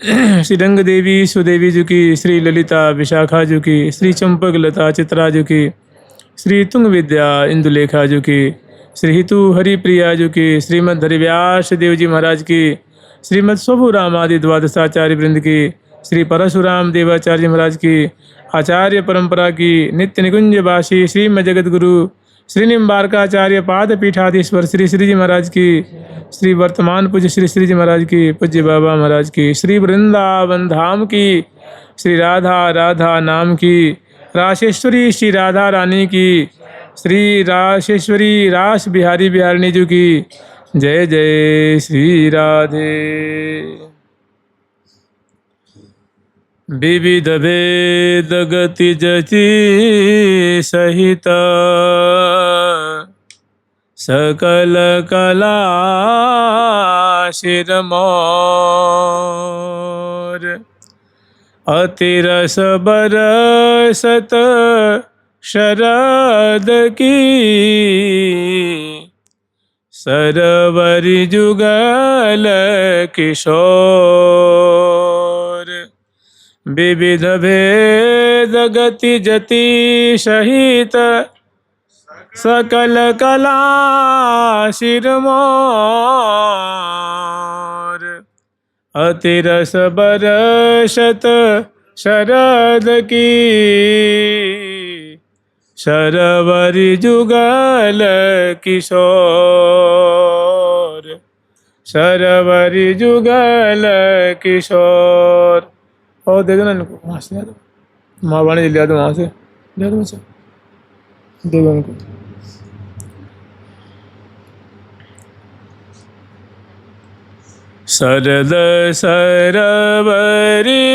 श्री रंग देवी सुदेवी जी की, श्री ललिता विशाखा जी की, श्री चंपक लता चित्रा जी की, श्री तुंग विद्या इंदुलेखा जी की, श्री हितु हरिप्रिया जी की, श्रीमद हरिव्यास देव जी महाराज की, श्रीमद स्वभु रामादि द्वादशाचार्य वृंद की, श्री परशुराम देवाचार्य महाराज की, आचार्य परंपरा की, नित्य निकुंजवासी श्रीमद जगत गुरु श्री निम्बारकाचार्य पाद पीठाधीश्वर श्री श्री जी महाराज की, श्री वर्तमान पूज्य श्री श्री जी महाराज की, पूज्य बाबा महाराज की, श्री वृंदावन धाम की, श्री राधा राधा नाम की, राशेश्वरी श्री राधा रानी की, श्री राशेश्वरी रास बिहारी बिहारिणी जी की। जय जय श्री राधे। विविध भेद गति जति सहित सकल कला शिरमोर, अतिरस बरसत शरद की, सरवरी जुगल किशोर। विविध भेद गति जति सहित सकल कला शिरमोर, अतिरस बरसत शरद की, सरवरी जुगल किशोर, सरवरी जुगल किशोर। और दे दो ना इनको, वहाँ से दे दो, माँ वाणी लिया दो, वहाँ से दे दो बच्चा, दे दो उनको। शरद सरवरी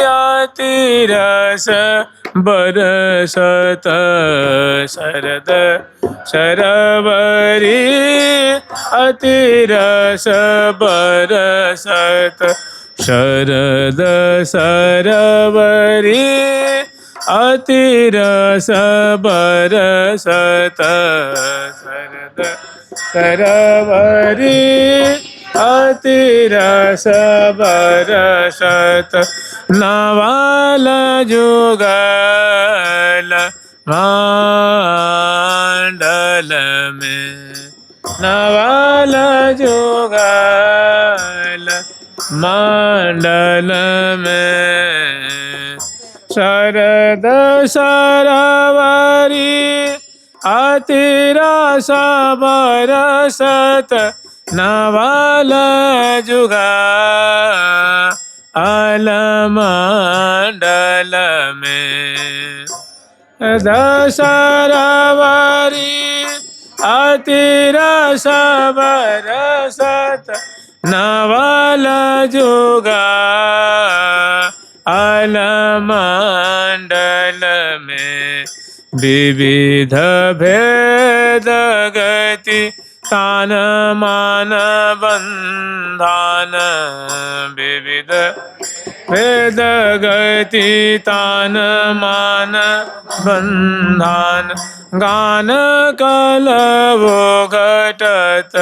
अतिरस बरसत, शरद सरवरी अतिरस बरसत, शरद सरवरी अतिरस बरसत, शरद सरवरी अतिरस बरसत, नवल जुगल मंडल में, नवल जुगल मंडल में, शरद सरवरी अतिरस बरसत, नवल जुगल मंडल में, दशरवरी अतिरस बरसत, नवल जुगल मंडल में, विविध भेद गति तान मान बंधन, विविध भेद गति तान मान बंधन, गान कलवो घटत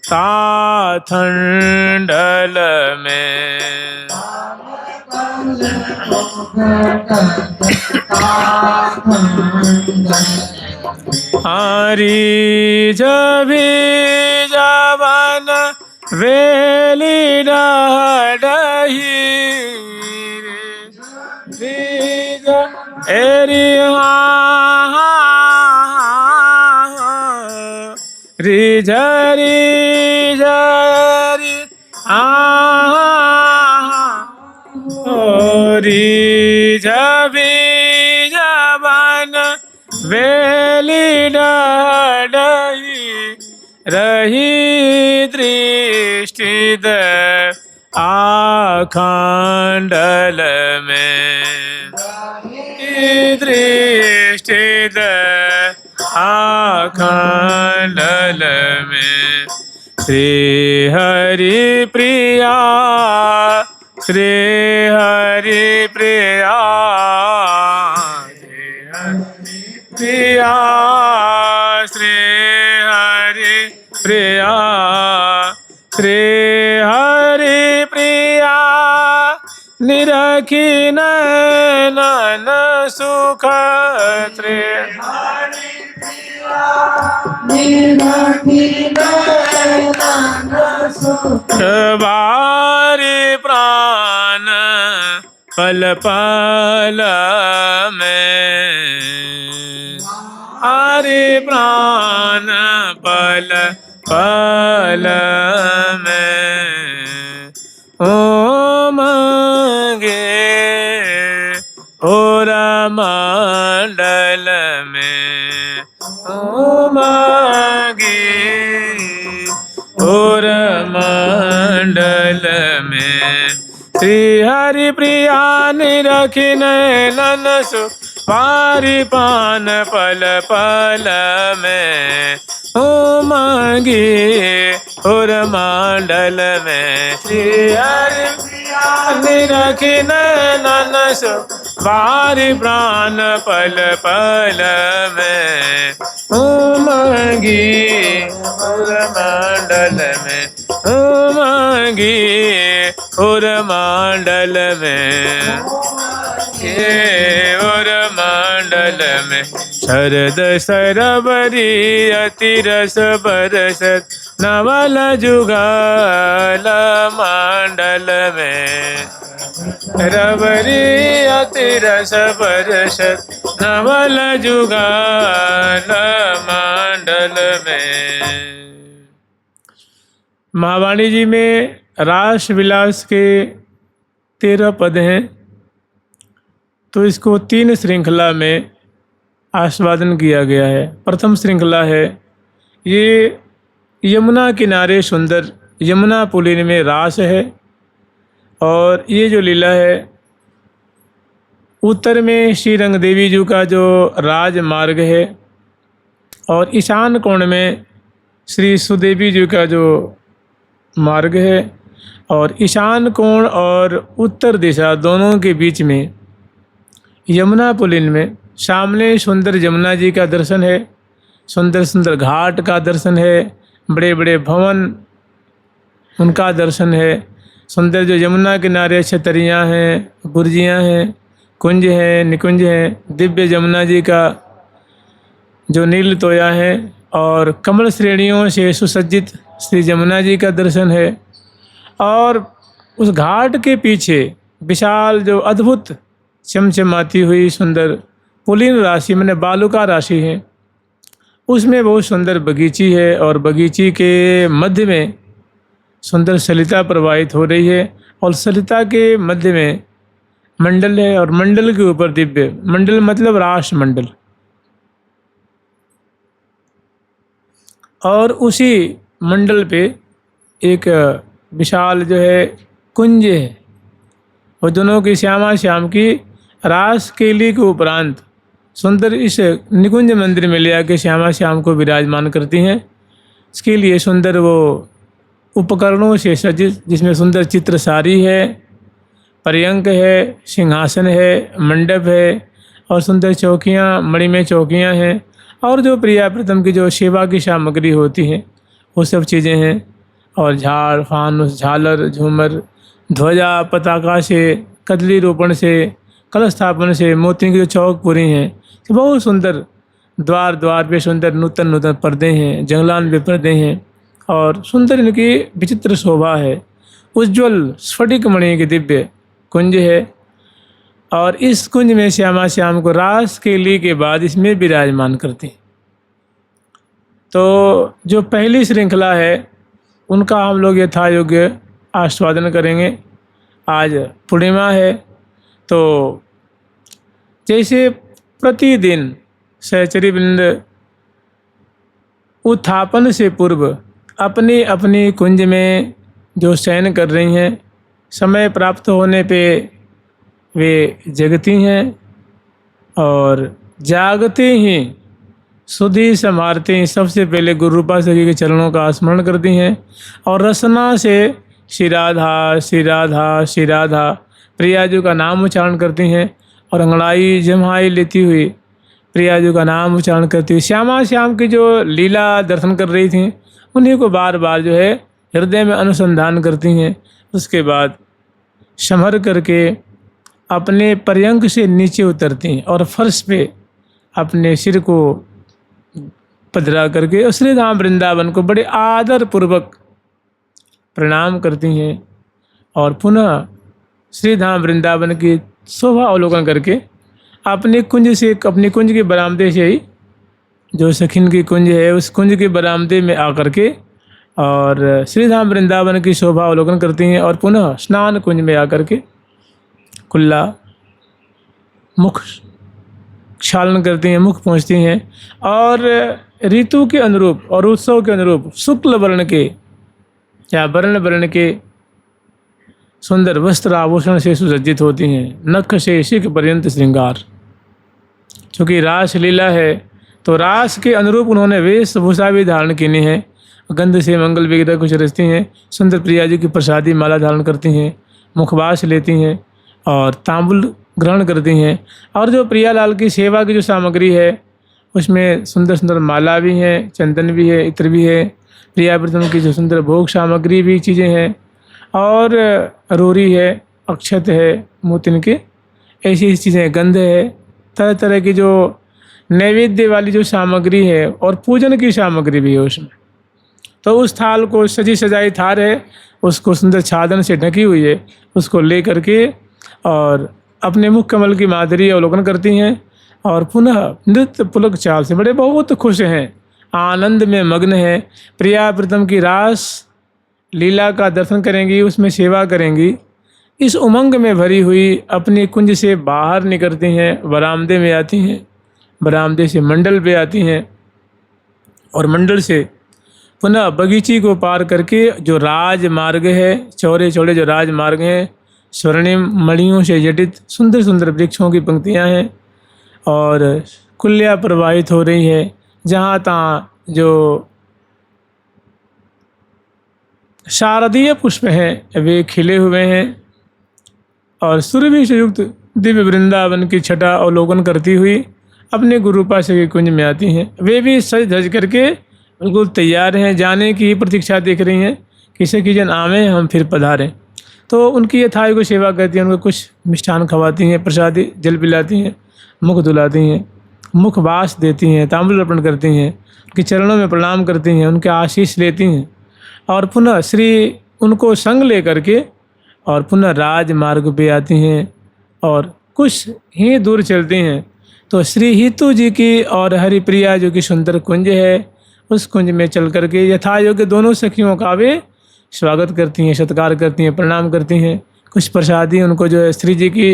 ताथंडल में, हरि जभी जवन वेली डही, एरी रिझरी जरी रिझभी जवन वेली डही, रही दृष्टि आखंडल में, दृष्टि आखंडल में, श्री हरि प्रिया, श्री हरि प्रिया, प्रिया, श्री हरि प्रिया, श्री हरि प्रिया, निरखी नैनन सुख बारी प्राण पल पल में, हरि प्राण पल पल में ओम गे और मंडल में, ओम गे और मंडल में। श्री हरि प्रिया निरखी नैनन सु पारी पान पल पल में ओम गे और मंडल में। श्री हरि प्रिया निरखी नैनन सु पारी प्राण पल पल में ओम गे और मंडल में, ओम गे और मंडल में, और मंडल में। शरद सरबरी अति रस बरसत नवल जुगल मंडल में, रबरी अति रस बरसत नवल जुगल मंडल में। महावाणी जी में रास विलास के 13 पद हैं, तो इसको 3 श्रृंखला में आस्वादन किया गया है। प्रथम श्रृंखला है ये यमुना किनारे सुंदर यमुना पुलिन में रास है, और ये जो लीला है उत्तर में श्री रंग देवी जी का जो राजमार्ग है, और ईशान कोण में श्री सुदेवी जी का जो मार्ग है, और ईशान कोण और उत्तर दिशा दोनों के बीच में यमुना पुलिन में सामने सुंदर यमुना जी का दर्शन है, सुंदर सुंदर घाट का दर्शन है, बड़े बड़े भवन उनका दर्शन है, सुंदर जो यमुना किनारे छतरियाँ हैं, बुर्जियाँ हैं, कुंज हैं, निकुंज हैं, दिव्य यमुना जी का जो नील तोया है, और कमल श्रेणियों से सुसज्जित श्री यमुना जी का दर्शन है। और उस घाट के पीछे विशाल जो अद्भुत चमचमाती हुई सुंदर पुलिन राशि मैंने बालुका राशि है, उसमें बहुत सुंदर बगीची है, और बगीची के मध्य में सुंदर सलिता प्रवाहित हो रही है, और सलिता के मध्य में मंडल है, और मंडल के ऊपर दिव्य मंडल मतलब रास मंडल, और उसी मंडल पे एक विशाल जो है कुंज है। वो दोनों की श्यामा श्याम की रास केली के उपरांत सुंदर इस निकुंज मंदिर में ले आके श्यामा श्याम को विराजमान करती हैं। इसके लिए सुंदर वो उपकरणों से सज्जित, जिसमें सुंदर चित्र सारी है, पर्यंक है, सिंहासन है, मंडप है, और सुंदर चौकियाँ, मणिमय चौकियाँ हैं, और जो प्रिया प्रथम की जो सेवा की सामग्री होती है वो सब चीज़ें हैं, और झाड़ फानुस झालर झूमर ध्वजा पताका से, कदली रोपण से, कलश स्थापन से, मोतियों की जो चौक पूरी हैं, तो बहुत सुंदर द्वार द्वार पे सुंदर नूतन नूतन पर्दे हैं, जंगलान पे पर्दे हैं, और सुंदर इनकी विचित्र शोभा है। उज्ज्वल स्फटिक मणि की दिव्य कुंज है, और इस कुंज में श्यामा श्याम को रास केली के बाद इसमें विराजमान करती। तो जो पहली श्रृंखला है उनका हम लोग यथा योग्य आस्वादन करेंगे। आज पूर्णिमा है, तो जैसे प्रतिदिन सहचरी वृंद उत्थापन से पूर्व अपनी अपनी कुंज में जो शयन कर रही हैं, समय प्राप्त होने पे वे जगती हैं, और जागते ही सुधि संभारते ही सबसे पहले गुरु रूपा सखी के चरणों का स्मरण करती हैं, और रसना से श्री राधा श्री राधा श्री राधा प्रियाजू का नाम उच्चारण करती हैं, और अंगड़ाई जमाई लेती हुई प्रियाजू का नाम उच्चारण करती हुई श्यामा श्याम की जो लीला दर्शन कर रही थी उन्हीं को बार बार जो है हृदय में अनुसंधान करती हैं। उसके बाद संभर करके अपने पर्यंक से नीचे उतरती हैं और फर्श पे अपने सिर को पधरा करके और श्री धाम वृंदावन को बड़े आदर पूर्वक प्रणाम करती हैं और पुनः श्री धाम वृंदावन की शोभा अवलोकन करके अपने कुंज के बरामदे से ही, जो सखिन की कुंज है उस कुंज के बरामदे में आकर के और श्री धाम वृंदावन की शोभा अवलोकन करती हैं और पुनः स्नान कुंज में आकर के कुल्ला मुख क्षालन करती हैं, मुख पहुँचती हैं और ऋतु के अनुरूप और उत्सव के अनुरूप शुक्ल वर्ण के या वर्ण के सुंदर वस्त्र आभूषण से सुसज्जित होती हैं, नख से शिख पर्यंत श्रृंगार। चूँकि रास लीला है तो रास के अनुरूप उन्होंने वेशभूषा भी धारण की है, गंध से मंगल वगैरह कुछ रचती हैं, सुंदर प्रिया जी की प्रसादी माला धारण करती हैं, मुखवास लेती हैं और तांबुल ग्रहण करती हैं। और जो प्रियालाल की सेवा की जो सामग्री है उसमें सुंदर सुंदर माला भी हैं, चंदन भी है, इत्र भी है, प्रियाव्रतम की जो सुंदर भोग सामग्री भी चीज़ें हैं और रोरी है, अक्षत है, मोतिन के ऐसी चीज़ें, गंध है, तरह तरह की जो नैवेद्य वाली जो सामग्री है और पूजन की सामग्री भी है उसमें। तो उस थाल को सजी सजाई थाल है, उसको सुंदर छादन से ढकी हुई है, उसको ले करके और अपने मुख कमल की माधुरी अवलोकन करती हैं और पुनः नृत्य पुलक चाल से बड़े बहुत खुश हैं, आनंद में मग्न हैं। प्रिया प्रीतम की रास लीला का दर्शन करेंगी, उसमें सेवा करेंगी, इस उमंग में भरी हुई अपनी कुंज से बाहर निकलती हैं, बरामदे में आती हैं, बरामदे से मंडल पे आती हैं और मंडल से पुनः बगीची को पार करके जो राजमार्ग है, चौड़े चौड़े जो राजमार्ग हैं, स्वर्णिम मणियों से जटित सुंदर सुंदर वृक्षों की पंक्तियां हैं और कुल्या प्रवाहित हो रही है, जहाँ तहाँ जो शारदीय पुष्प हैं वे खिले हुए हैं और सुरभि से युक्त दिव्य वृंदावन की छटा अवलोकन करती हुई अपने गुरु पाशा के कुंज में आती हैं। वे भी सज धज करके बिल्कुल तैयार हैं, जाने की प्रतीक्षा देख रही हैं, किसी की जन आवे हम फिर पधारें। तो उनकी यथाई को सेवा करती हैं, उनको कुछ मिष्ठान खवाती हैं, प्रसादी जल पिलाती हैं, मुख धुलाती हैं, मुखवास देती हैं, तांबूल अर्पण करती हैं, उनके चरणों में प्रणाम करती हैं, उनके आशीष लेती हैं और पुनः श्री उनको संग ले करके और पुनः राजमार्ग पे आती हैं और कुछ ही दूर चलती हैं तो श्री हितु जी की और हरिप्रिया जो कि सुंदर कुंज है उस कुंज में चल करके यथा योग्य दोनों सखियों का वे स्वागत करती हैं, सत्कार करती हैं, प्रणाम करती हैं। कुछ प्रसादी उनको जो है श्री जी की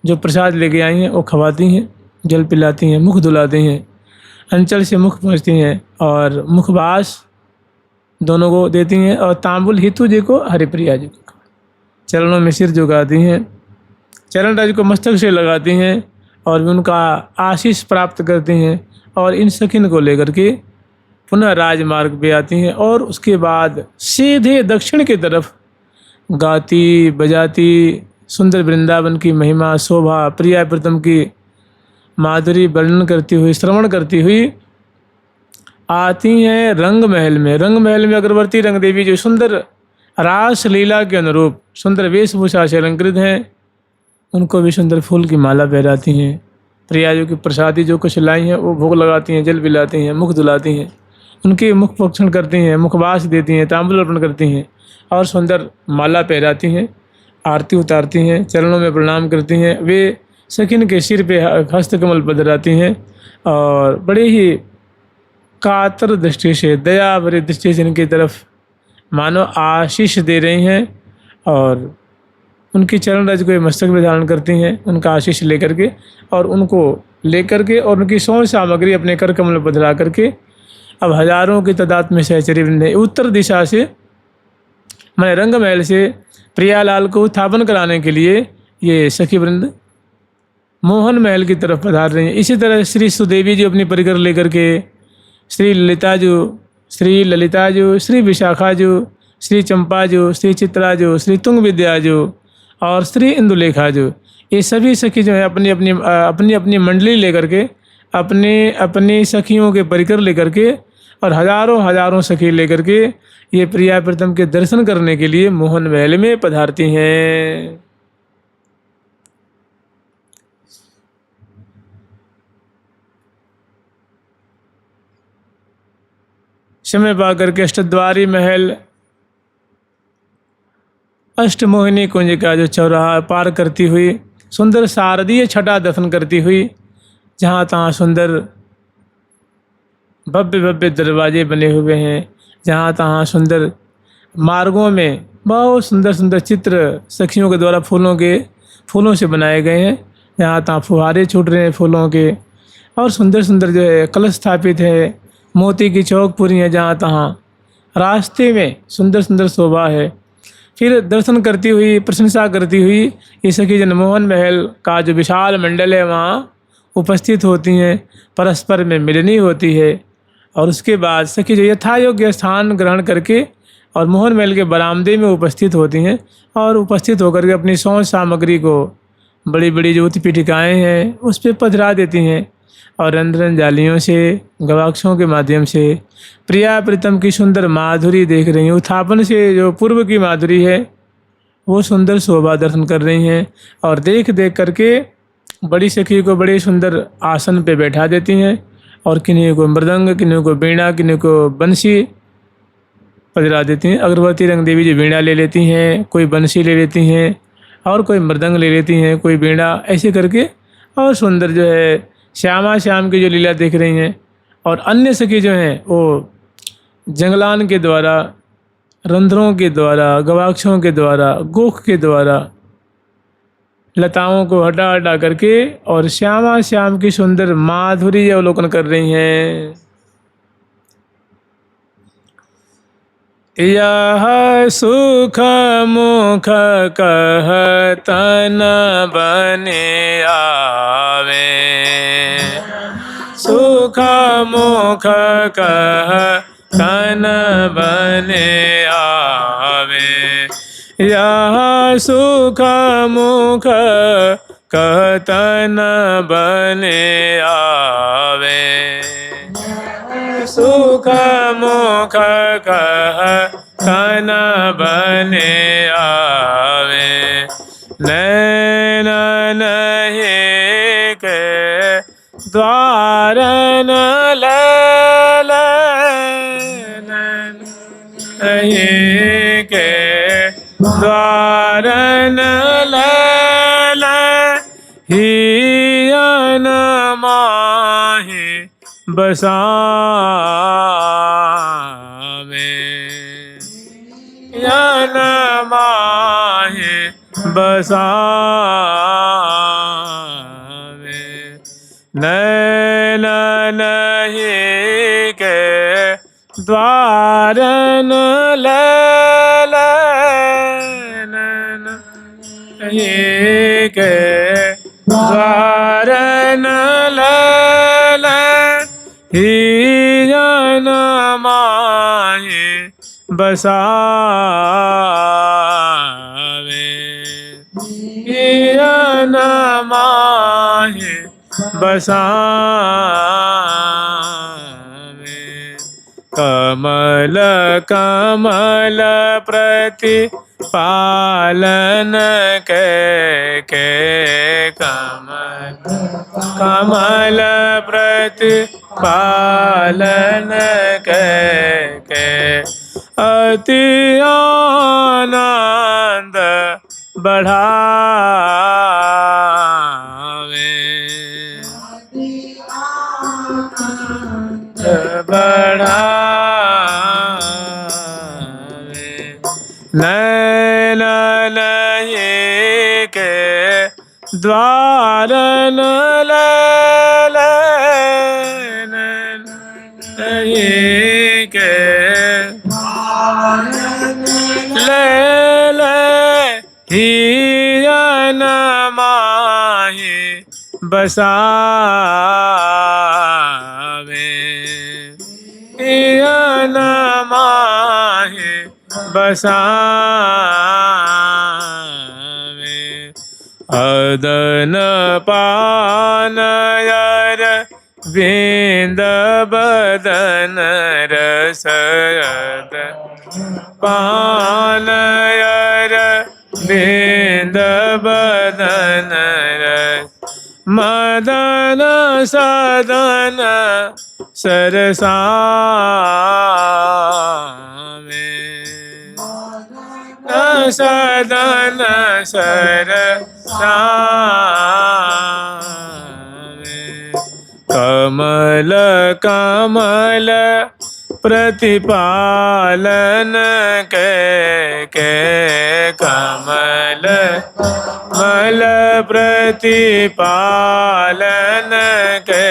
जो प्रसाद लेके आई हैं वो खवाती हैं, जल पिलाती हैं, मुख धुलाती हैं, अंचल से मुख पहुँचती हैं और मुखवास दोनों को देती हैं और तांबुल हितु जी को हरिप्रिया जी को चरणों में सिर झुकाती हैं, चरण राज को मस्तक से लगाती हैं और उनका आशीष प्राप्त करती हैं और इन सखिन को लेकर के पुनः राजमार्ग पे आती हैं और उसके बाद सीधे दक्षिण की तरफ गाती बजाती सुंदर वृंदावन की महिमा शोभा प्रिया प्रीतम की माधुरी वर्णन करती हुई श्रवण करती हुई आती हैं रंग महल में। रंग महल में अग्रवर्ती रंग देवी जो सुंदर रास लीला के अनुरूप सुंदर वेशभूषा से अलंकृत हैं, उनको भी सुंदर फूल की माला पहनाती हैं, प्रियाजों की प्रसादी जो कुछ लाई हैं वो भोग लगाती हैं, जल पिलाती हैं, मुख धुलाती हैं, उनके मुख प्रोक्षण करती हैं, मुखवास देती हैं, तांबूल अर्पण करती हैं और सुंदर माला पहनाती हैं, आरती उतारती हैं, चरणों में प्रणाम करती हैं। वे सखिन के सिर पे हस्तकमल पधराती हैं और बड़े ही कातर दृष्टि से दया भरी दृष्टि से इनकी तरफ मानो आशीष दे रही हैं और उनकी चरण रज को मस्तक में धारण करती हैं, उनका आशीष लेकर के और उनको लेकर के और उनकी सौंध सामग्री अपने कर कमल में पधरा करके अब हजारों की तादाद में सहचरी वृंद उत्तर दिशा से मैं रंग महल से प्रियालाल को उत्थापन कराने के लिए ये सखी वृंद मोहन महल की तरफ पधार रही हैं। इसी तरह श्री सुदेवी जी अपनी परिकर लेकर के श्री ललिता जो, श्री विशाखा जो, श्री चंपा जो, श्री चित्रा जो, श्री तुंग विद्या जो और श्री इंदुलेखा जो, ये सभी सखी जो है अपनी अपनी मंडली लेकर के अपनी सखियों के परिकर लेकर के और हजारों सखी लेकर के ये प्रिया प्रीतम के दर्शन करने के लिए मोहन महल में पधारती हैं। समय पाकर के अष्टद्वारी महल अष्टमोहिनी कुंज का जो चौराहा पार करती हुई सुंदर शारदीय छटा दर्शन करती हुई, जहाँ तहाँ सुंदर भव्य भव्य दरवाजे बने हुए हैं, जहाँ तहाँ सुंदर मार्गों में बहुत सुंदर सुंदर चित्र सखियों के द्वारा फूलों से बनाए गए हैं, जहाँ तहाँ फुहारे छूट रहे हैं फूलों के, और सुंदर सुंदर जो है कलश स्थापित है, मोती की चौक पूरी है, जहाँ तहाँ रास्ते में सुंदर सुंदर शोभा है। फिर दर्शन करती हुई प्रशंसा करती हुई ये सखी जनमोहन महल का जो विशाल मंडल है वहाँ उपस्थित होती हैं, परस्पर में मिलनी होती है। और उसके बाद सखी जो यथा योग्य स्थान ग्रहण करके और मोहन महल के बरामदे में उपस्थित होती हैं, और उपस्थित होकर के अपनी सौंच सामग्री को बड़ी बड़ी जो उत्पीठिकाएँ हैं उस पर पधरा देती हैं, और रंग रंजालियों से गवाक्षों के माध्यम से प्रिया प्रीतम की सुंदर माधुरी देख रही हैं। उत्थापन से जो पूर्व की माधुरी है वो सुंदर शोभा दर्शन कर रही हैं, और देख देख करके बड़ी सखी को बड़े सुंदर आसन पे बैठा देती हैं, और किन्हीं को मृदंग, किन्हीं को वीणा, किन्हीं को बंसी पधरा देती हैं। अगरबत्ती रंग देवी जी वीणा ले लेती हैं, कोई बंसी ले लेती हैं, और कोई मृदंग ले लेती हैं, कोई वीणा, ऐसे करके और सुंदर जो है श्यामा श्याम की जो लीला देख रही हैं। और अन्य सखी जो हैं वो जंगलान के द्वारा, रंध्रों के द्वारा, गवाक्षों के द्वारा, गोख के द्वारा लताओं को हटा हटा करके और श्यामा श्याम की सुंदर माधुरी अवलोकन कर रही हैं। यह सुख मुख कहतन बने आवे, सुख मुख कहतन बने आवे, यह सुख मुख कहतन बने आवे, सुख मुख कहतन बने आवे, नैन नहीं के द्वारन लैल, नहीं के द्वारन लैल, हियन माहि बसावे, हियन माहि बसावे, नैन नहीं के द्वारन लैल, नहीं के द्वारन लैल, हियन माहि बसावे, हियन माहि बसावे, कमल कमल प्रति पालन के कमल कमल प्रति पालन के अति आनंद बढ़ावे, बढ़ावे, नैन नहीं के द्वारन लैल, नहीं के लैल, हियन माहि बसावे, हियन माहि बसावे, अदन पान यर बिंद बदन रस, पान यर बिंद बदन रस, मदन सदन सरसा सदन सरसा कमल कमल प्रतिपालन के कमल कमल प्रतिपालन के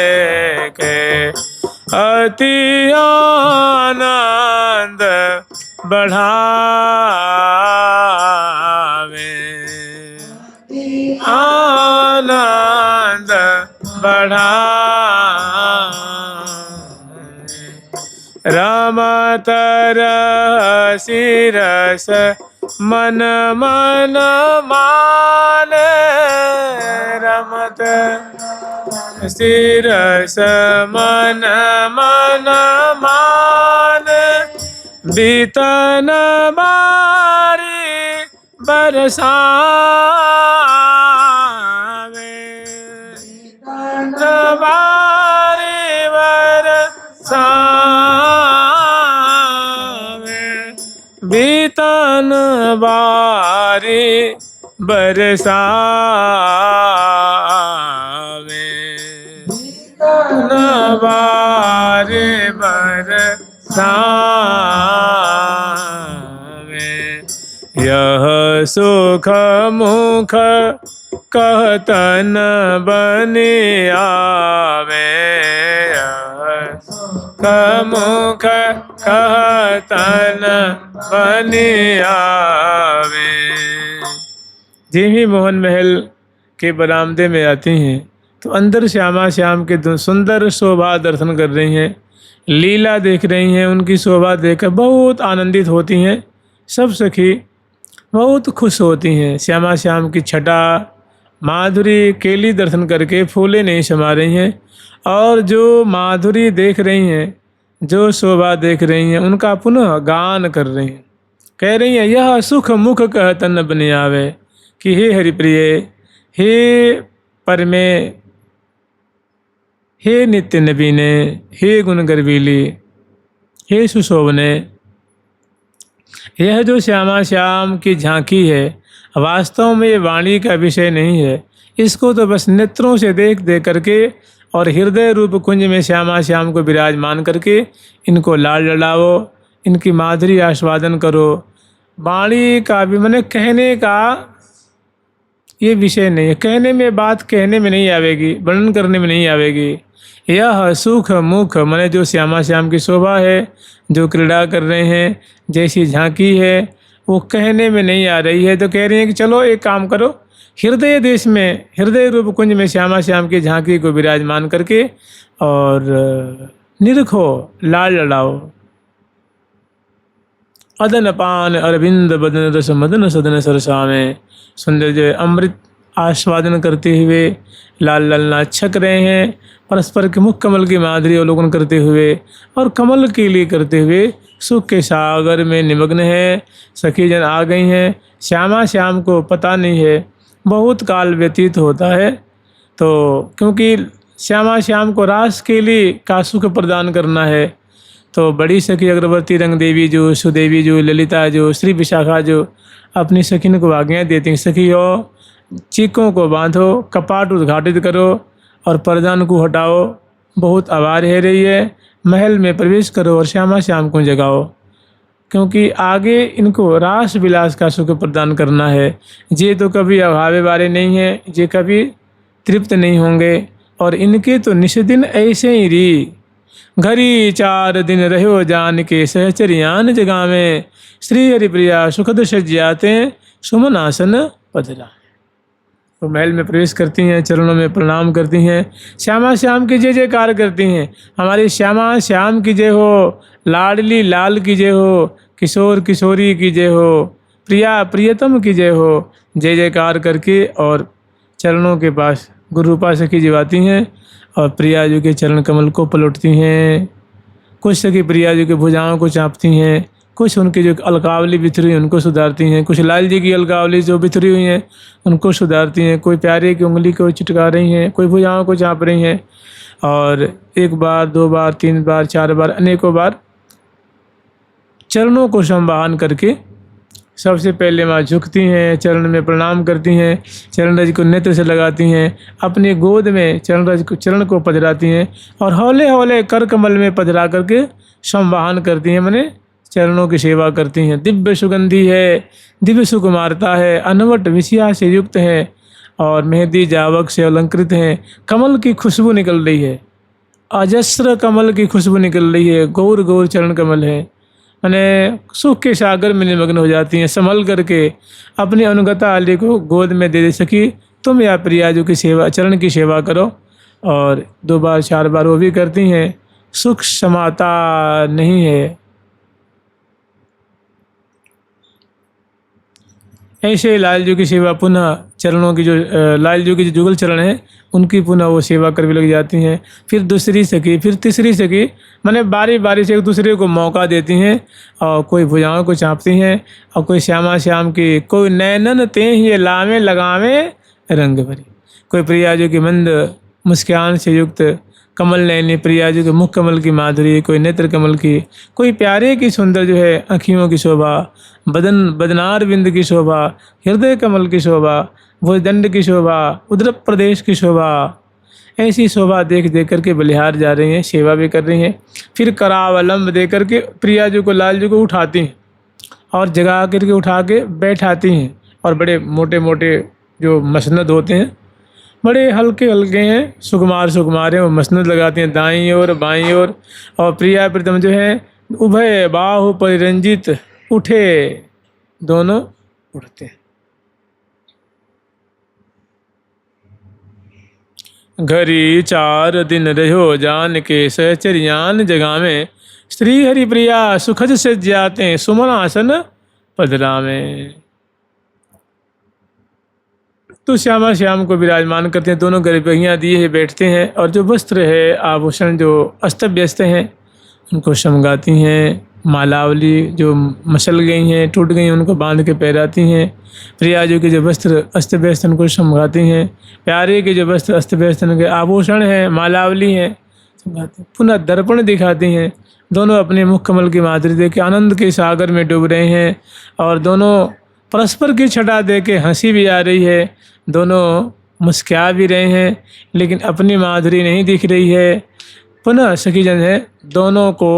अति आनंद बढ़ावे आनंद बढ़ावे रमत रसिरस मन मन माने रमत सिरस मन मन माने बीतन बारी बरसावे बीतन बारी बरसावे बीतन बारी बरसावे बीतन बारी बरसावे यह सुख मुख कहतन बनि आवे यह सुख मुख कहतन बनि आवे। देवी मोहन महल के बरामदे में आती हैं तो अंदर श्यामा श्याम के सुंदर शोभा दर्शन कर रही हैं, लीला देख रही हैं। उनकी शोभा देखकर बहुत आनंदित होती हैं। सब सखी बहुत खुश होती हैं। श्यामा श्याम की छटा माधुरी केली दर्शन करके फूले नहीं समा रही हैं और जो माधुरी देख रही हैं, जो शोभा देख रही हैं, उनका पुनः गान कर रही हैं। कह रही हैं यह सुख मुख कहतन बनि आवे कि हे हरिप्रिय, हे परमे, हे नित्य नवीने, हे गुण गर्वीली, हे सुशोभने। यह जो श्यामा श्याम की झांकी है वास्तव में ये वाणी का विषय नहीं है। इसको तो बस नेत्रों से देख देख करके और हृदय रूप कुंज में श्यामा श्याम को विराजमान करके इनको लाल लड़ाओ, इनकी माधुरी आस्वादन करो। वाणी का भी मैंने कहने का ये विषय नहीं है। कहने में बात कहने में नहीं आवेगी, वर्णन करने में नहीं आवेगी। यह सुख मुख मैंने जो श्यामा श्याम की शोभा है, जो क्रीड़ा कर रहे हैं, जैसी झांकी है, वो कहने में नहीं आ रही है। तो कह रही है कि चलो एक काम करो, हृदय देश में, हृदय रूप कुंज में श्यामा श्याम की झांकी को विराजमान करके और निरखो, लाल लड़ाओ। अदन पान अरविंद बदन रस मदन सदन सरसा में सुंदर जो अमृत आस्वादन करते हुए लाल ललना छक रहे हैं, परस्पर के मुख कमल की माधुरी अवलोकन करते हुए और कमल के लिए करते हुए सुख के सागर में निमग्न है। सखी जन आ गई हैं। श्यामा श्याम को पता नहीं है, बहुत काल व्यतीत होता है। तो क्योंकि श्यामा श्याम को रास के लिए का सुख प्रदान करना है, तो बड़ी सखी अग्रवर्ती रंग देवी जो, सुदेवी जो, ललिता जो, श्री विशाखा जो अपनी सखिन को आज्ञा देती हैं, सखी हो चीकों को बांधो, कपाट उद्घाटित करो और परदान को हटाओ। बहुत आवाज़ है रही है, महल में प्रवेश करो और श्यामा श्याम को जगाओ, क्योंकि आगे इनको रास विलास का सुख प्रदान करना है। ये तो कभी अभावे वाले नहीं हैं, ये कभी तृप्त नहीं होंगे और इनके तो निष्दिन ऐसे ही री घरी 4 दिन रहो जान के सहचरियान जगह में श्री हरिप्रिया सुखद सज्जाते सुमन आसन पधरा। तो महल में प्रवेश करती हैं, चरणों में प्रणाम करती हैं, श्यामा श्याम की जय जयकार करती हैं। हमारी श्यामा श्याम की जय हो, लाडली लाल की जय हो, किशोर किशोरी की जय हो, प्रिया प्रियतम की जय हो। जय जयकार करके और चरणों के पास गुरु रूपा सखी जिवाती हैं और प्रिया जी के चरण कमल को पलटती हैं। कुछ सखी प्रिया जी के भुजाओं को चाँपती हैं, कुछ उनकी जो अलकावली बिथरी हुई उनको सुधारती हैं, कुछ लाल जी की अलकावली जो बिथरी हुई हैं उनको सुधारती हैं, कोई प्यारे की उंगली को चिटका रही हैं, कोई भुजाओं को चाँप रही हैं और एक बार, दो बार, तीन बार, चार बार, अनेकों बार चरणों को संवाहन करके सबसे पहले माँ झुकती हैं, चरण में प्रणाम करती हैं, चरण रज को नेत्र से लगाती हैं, अपनी गोद में चरण को पधराती हैं और हौले हौले कर कमल में पधरा करके संवाहन करती हैं, माने चरणों की सेवा करती हैं। दिव्य सुगंधी है, दिव्य सुकुमारता है, अनवट विषया से युक्त है और मेहंदी जावक से अलंकृत हैं। कमल की खुशबू निकल रही है, अजस्र कमल की खुशबू निकल रही है, गौर गौर चरण कमल है, मैंने सुख के सागर में निमग्न हो जाती हैं। संभल करके अपनी अनुगता आली को गोद में दे सकी, तुम या प्रियाजू की सेवा, चरण की सेवा करो। और दो बार चार बार वो भी करती हैं। सुख समाता नहीं है। ऐसे लालजू की सेवा पुनः चरणों की जो लालजू की जो जुगल चरण है उनकी पुनः वो सेवा कर भी लग जाती हैं। फिर दूसरी सखी, फिर तीसरी सखी, माने बारी बारी से एक दूसरे को मौका देती हैं और कोई भुजाओं को चाँपती हैं और कोई श्यामा श्याम की, कोई नैनन ते ये लावे लगावे रंग भरी, कोई प्रियाजू की मंद मुस्कान से युक्त कमल नयनी प्रियाजू के मुख कमल की माधुरी, कोई नेत्र कमल की, कोई प्यारे की सुंदर जो है आँखियों की शोभा, बदनार बिंद की शोभा, हृदय कमल की शोभा, भुजदंड की शोभा, उदर प्रदेश की शोभा, ऐसी शोभा देख देख करके बलिहार जा रही हैं, सेवा भी कर रही हैं। फिर करावलंब दे करके प्रियाजू को, लालजू को उठाती हैं और जगा करके उठा के बैठाती हैं और बड़े मोटे मोटे जो मसनद होते हैं, बड़े हल्के हल्के हैं, सुकुमार सुकुमार हैं, वो मसनद लगाती हैं दाईं ओर बाईं ओर। और प्रिया प्रीतम जो है उभय बाहु परिरंजित उठे, दोनों उठते हैं। घरी चार दिन रहो जान के सहचरियान जगह में, श्री हरि प्रिया सुखद से जाते सुमन आसन पदरा में। तो श्यामा श्याम को विराजमान करते हैं, दोनों गरीबहियाँ दिए है बैठते हैं और जो वस्त्र है आभूषण जो अस्त व्यस्त हैं उनको समगाती हैं। मालावली जो मसल गई हैं, टूट गई हैं, उनको बांध के पहराती हैं। प्रियाजू के जो वस्त्र अस्त व्यस्त उनको समगाती हैं। प्यारे के जो वस्त्र अस्त व्यस्त उनके आभूषण हैं, मालावली हैं, समगाती हैं। पुनः दर्पण दिखाती हैं। दोनों अपने मुख कमल की माधुरी दे के आनंद के सागर में डूब रहे हैं और दोनों परस्पर की छटा दे के हंसी भी आ रही है, दोनों मुस्कुरा भी रहे हैं, लेकिन अपनी माधुरी नहीं दिख रही है। पुनः सखीजन है, दोनों को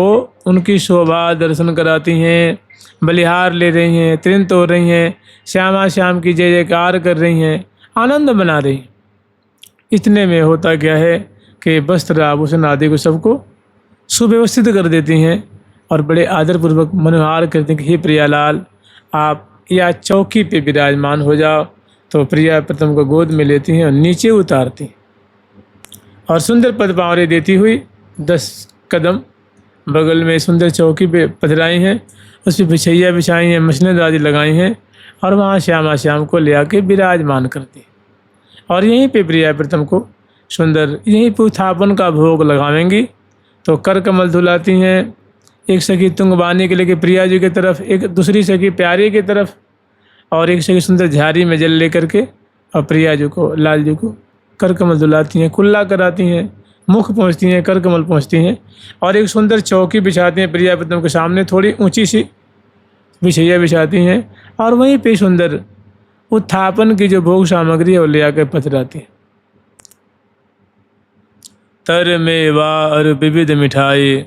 उनकी शोभा दर्शन कराती हैं, बलिहार ले रही हैं, त्रिन तोड़ रही हैं, श्यामा श्याम की जय जयकार कर रही हैं, आनंद मना रही हैं। इतने में होता क्या है कि वस्त्र आभूषण आदि को सबको सुव्यवस्थित कर देती हैं और बड़े आदरपूर्वक मनोहार करती हैं कि हे प्रियालाल, आप या चौकी पे विराजमान हो जाओ। तो प्रिया प्रथम को गोद में लेती हैं और नीचे उतारती और सुंदर पद पावरे देती हुई 10 कदम बगल में सुंदर चौकी पे पधराई हैं, उस पर बिछैया बिछाई हैं, मसनद आदि लगाई हैं और वहाँ श्यामा श्याम को ले आके विराजमान करती। और यहीं पे प्रिया प्रथम को सुंदर यहीं पे उत्थापन का भोग लगावेंगी। तो कर कमल धुलाती हैं, एक सखी तुंगबानी के लेके प्रिया जी की तरफ, एक दूसरी सखी प्यारी की तरफ और एक सखी सुंदर झाड़ी में जल लेकर के और प्रिया जी को, लाल जी को कर कमल धुलाती हैं, कुल्ला कराती हैं, मुख पहुँचती हैं, कर कमल पहुँचती हैं और एक सुंदर चौकी बिछाती हैं प्रिया प्रथम के सामने, थोड़ी ऊंची सी बिछैया बिछाती हैं और वहीं पे सुंदर उत्थापन की जो भोग सामग्री है वो ले आकर पधराती हैं। तर मेवा और विविध मिठाई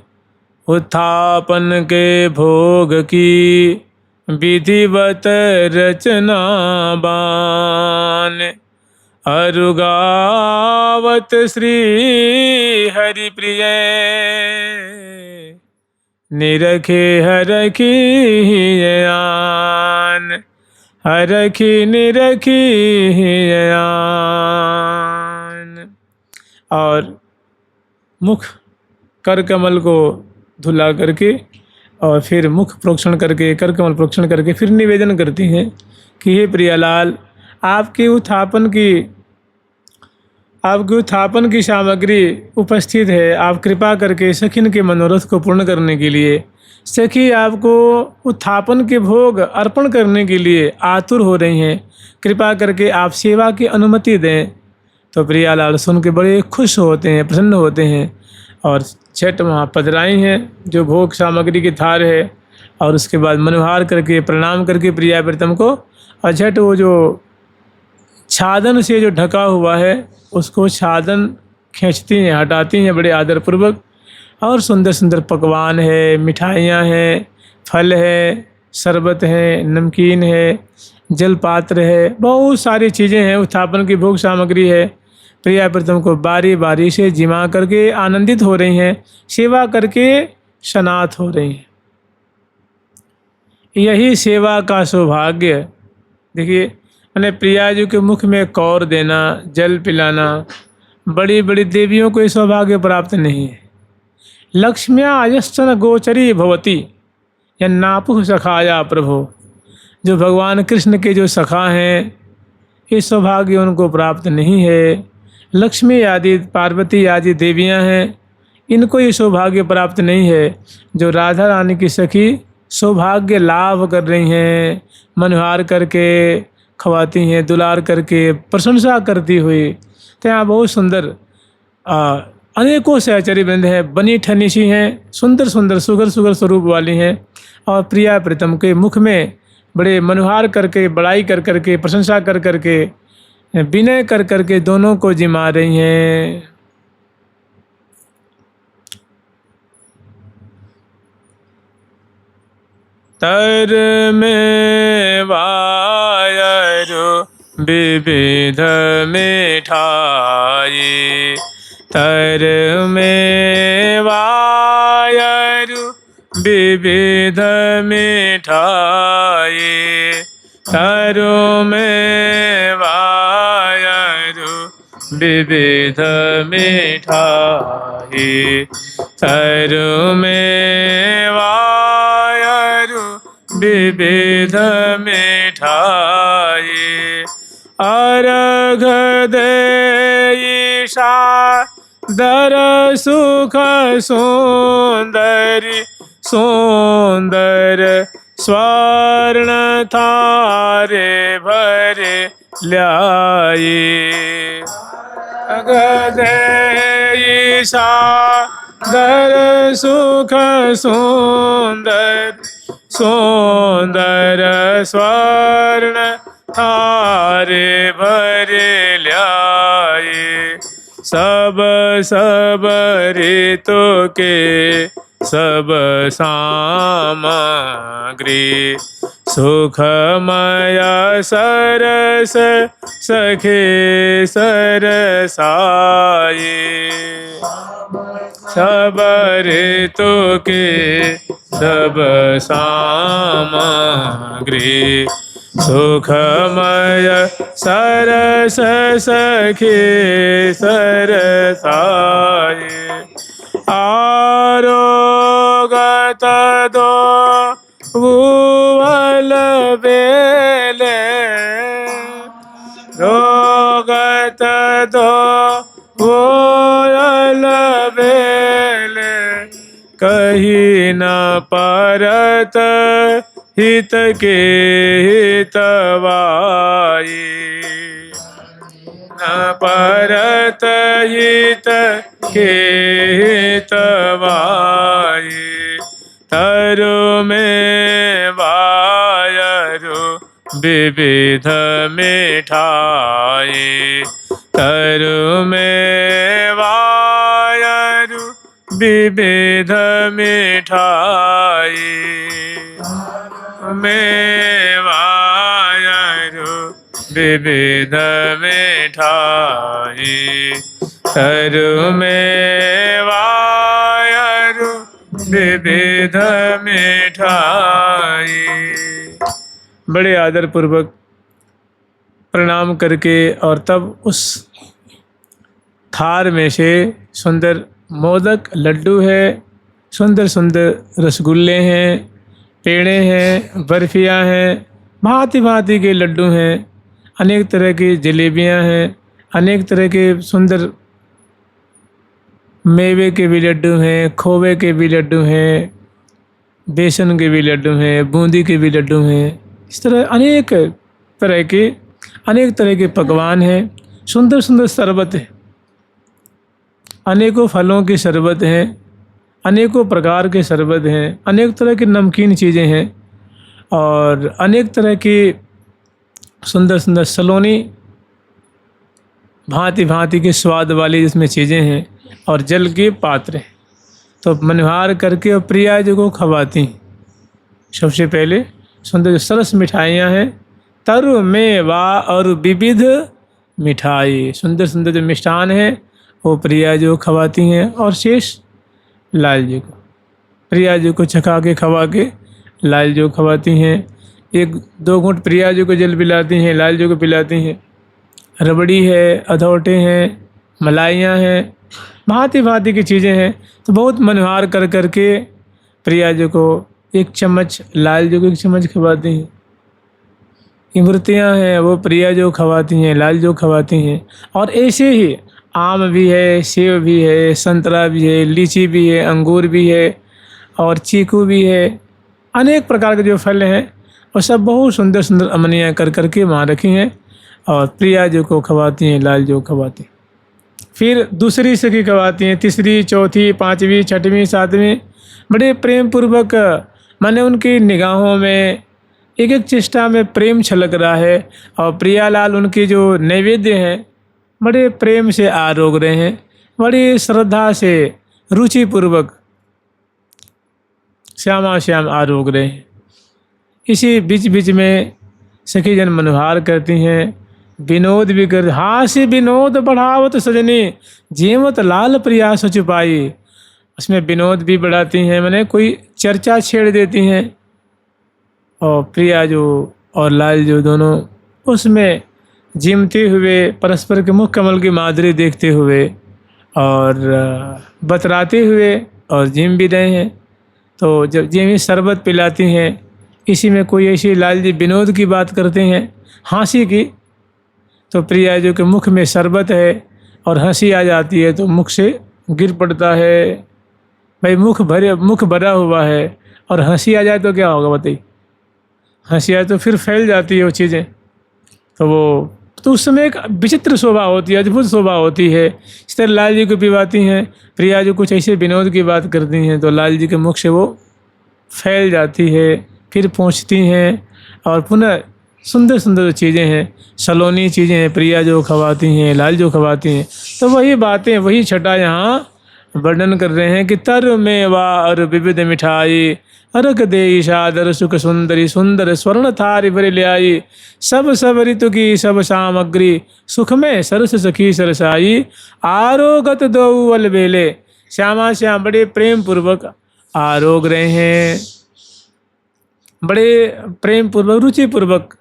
उत्थापन के भोग की, विधिवत रचना बान अरुगावत श्री हरि प्रिय, निरखे हरखी आन, हरखी निरखी आन। और मुख कर कमल को धुला करके और फिर मुख प्रोक्षण करके, कर कमल प्रोक्षण करके फिर निवेदन करती हैं कि हे प्रियालाल, आपके उत्थापन की सामग्री उपस्थित है। आप कृपा करके सखिन के मनोरथ को पूर्ण करने के लिए, सखी आपको उत्थापन के भोग अर्पण करने के लिए आतुर हो रही हैं। कृपा करके आप सेवा की अनुमति दें। तो प्रियालाल सुन के बड़े खुश होते हैं, प्रसन्न होते हैं। और छठ वहाँ पधराई हैं, जो भोग सामग्री की थार है, और उसके बाद मनोहार करके प्रणाम करके प्रिया प्रीतम को, और छठ वो जो छादन से जो ढका हुआ है उसको छादन खींचती हैं, हटाती हैं बड़े आदरपूर्वक। और सुंदर सुंदर पकवान है, मिठाइयाँ हैं, फल है, शरबत है, नमकीन है, जल पात्र है, बहुत सारी चीज़ें हैं, उत्थापन की भोग सामग्री है। प्रिया प्रीतम को बारी बारी से जिमा करके आनंदित हो रही हैं, सेवा करके शनात हो रही हैं। यही सेवा का सौभाग्य। देखिए, मैंने प्रिया जी के मुख में कौर देना, जल पिलाना, बड़ी बड़ी देवियों को ये सौभाग्य प्राप्त नहीं है। लक्ष्म्या यश्चन गोचरी भवती यन्नापुः सखाया प्रभो। जो भगवान कृष्ण के जो सखा हैं, ये सौभाग्य उनको प्राप्त नहीं है। लक्ष्मी आदि, पार्वती आदि देवियां हैं, इनको ये सौभाग्य प्राप्त नहीं है। जो राधा रानी की सखी सौभाग्य लाभ कर रही हैं, मनोहार करके खवाती हैं, दुलार करके प्रशंसा करती हुई। तो यहाँ बहुत सुंदर अनेकों सहचरी वृंद हैं, बनी ठनी सी हैं, सुंदर सुंदर सुगर सुगर स्वरूप वाली हैं, और प्रिया प्रीतम के मुख में बड़े मनोहार करके, बड़ाई कर करके, प्रशंसा कर करके, विनय कर करके दोनों को जिमा रही हैं। तर में वायरु विविध मिठाई, तर में वायरु विविध मिठाई, तरू में वायरु विविध मिठाई, तरू में वायरु विविध मिठाई। अर्घ देई सादर सुख सुंदरी, सुंदर स्वर्ण थारे भरे ल्याई। अर्घ देई सादर सुख सुंदर, सुंदर स्वर्ण थारे भरे ल्याए। सब सब ऋतु के सब सामग्री, सुखमय सरस सखे सरसाए। सब ऋतु के सब सामग्री, सुखमय सरस सखे सरसाए। आरोगत दो भुवल बेले, रोगत दो भुवल बेले, कहीं न परत हित के हितवाई। न परत हित के हितवाई। तरु में वायरु विविध मिठाई, तरु में वायरु विविध मिठाई। में वायरु विविध मिठाई, तरु में वायरु विविध मिठाई। बड़े आदर पूर्वक प्रणाम करके और तब उस थार में से सुंदर मोदक लड्डू है, सुंदर सुंदर रसगुल्ले हैं, पेड़े हैं, बर्फियाँ हैं, भांति भांति के लड्डू हैं, अनेक तरह की जलेबियाँ हैं, अनेक तरह के सुंदर मेवे के भी लड्डू हैं, खोवे के भी लड्डू हैं, बेसन के भी लड्डू हैं, बूंदी के भी लड्डू हैं। इस तरह अनेक तरह के पकवान हैं। सुंदर सुंदर शरबत है, अनेकों फलों की शरबत हैं, अनेकों प्रकार के शरबत हैं, अनेक तरह की नमकीन चीज़ें हैं और अनेक तरह की सुंदर सुंदर सलोनी भांति भांति के स्वाद वाली जिसमें चीज़ें हैं और जल के पात्र हैं। तो मनोहार करके और प्रिया जी को खवाती हैं। सबसे पहले सुंदर सरस मिठाइयाँ हैं, तरु मेवा और विविध मिठाई, सुंदर सुंदर जो मिष्ठान हैं वो प्रिया जी को खवाती हैं और शेष लाल जी को, प्रिया जी को चखा के खवा के लाल जी को खवाती हैं। एक दो घूंट प्रिया जी को जल पिलाती हैं, लाल जी को पिलाती हैं। रबड़ी है, अधौटे हैं, मलाइयाँ हैं, भांति भांति की चीज़ें हैं। तो बहुत मनोहार कर करके प्रिया जी को एक चम्मच, लाल जी को एक चम्मच खवाती हैं। इमरतियाँ हैं वो प्रिया जी को खवाती हैं, लाल जी को खवाती हैं। और ऐसे ही आम भी है, सेब भी है, संतरा भी है, लीची भी है, अंगूर भी है और चीकू भी है। अनेक प्रकार के जो फल हैं वो सब बहुत सुंदर सुंदर अमनियाँ कर करके वहाँ रखी हैं और प्रिया जी को खवाती हैं, लाल जी को खवाती हैं। फिर दूसरी सखी खवाती हैं, तीसरी, चौथी, पाँचवीं, छठवीं, सातवीं। बड़े प्रेम पूर्वक, माने उनकी निगाहों में एक एक चेष्टा में प्रेम छलक रहा है और प्रियालाल उनकी जो नैवेद्य हैं बड़े प्रेम से आरोग रहे हैं, बड़ी श्रद्धा से रुचिपूर्वक श्यामा श्याम आरोग रहे हैं। इसी बीच बीच में सखी जन मनोहार करती हैं, विनोद भी कर, हास्य विनोद बढ़ावत सजनी जीवत लाल प्रिया सो छुपाई। उसमें विनोद भी बढ़ाती हैं, मैंने कोई चर्चा छेड़ देती हैं और प्रिया जो और लाल जो दोनों उसमें जिमते हुए परस्पर के मुख कमल की माधुरी देखते हुए और बतराते हुए और जिम भी रहे हैं। तो जब जिमी शरबत पिलाती हैं, इसी में कोई ऐसी लाल जी विनोद की बात करते हैं, हंसी की, तो प्रिया जी के मुख में शरबत है और हंसी आ जाती है तो मुख से गिर पड़ता है। भाई मुख भरा हुआ है और हंसी आ जाए तो क्या होगा बताइए? हंसी आए तो फिर फैल जाती है वो चीज़ें। तो उस समय एक विचित्र शोभा होती है, अद्भुत शोभा होती है। इस तरह लाल जी को पिवाती हैं, प्रिया जी कुछ ऐसे विनोद की बात करती हैं तो लाल जी के मुख से वो फैल जाती है, फिर पहुँचती हैं और पुनः सुंदर सुंदर चीज़ें हैं, सलोनी चीज़ें हैं, प्रिया जो खवाती हैं, लाल जो खवाती हैं। तो वही बातें, वही छटा यहाँ वर्णन कर रहे हैं कि तर मेवा और विविध मिठाई, अरक दे ईशादर सुख सुंदरी सुंदर स्वर्ण थारी भरे ले आई। सब ऋतु की सब सामग्री, सुख में सरस सखी सरसाई। आरोगत दो अल बेले, श्यामा श्याम बड़े प्रेम पूर्वक आरोग रहे हैं, बड़े प्रेम पूर्वक रुचि पूर्वक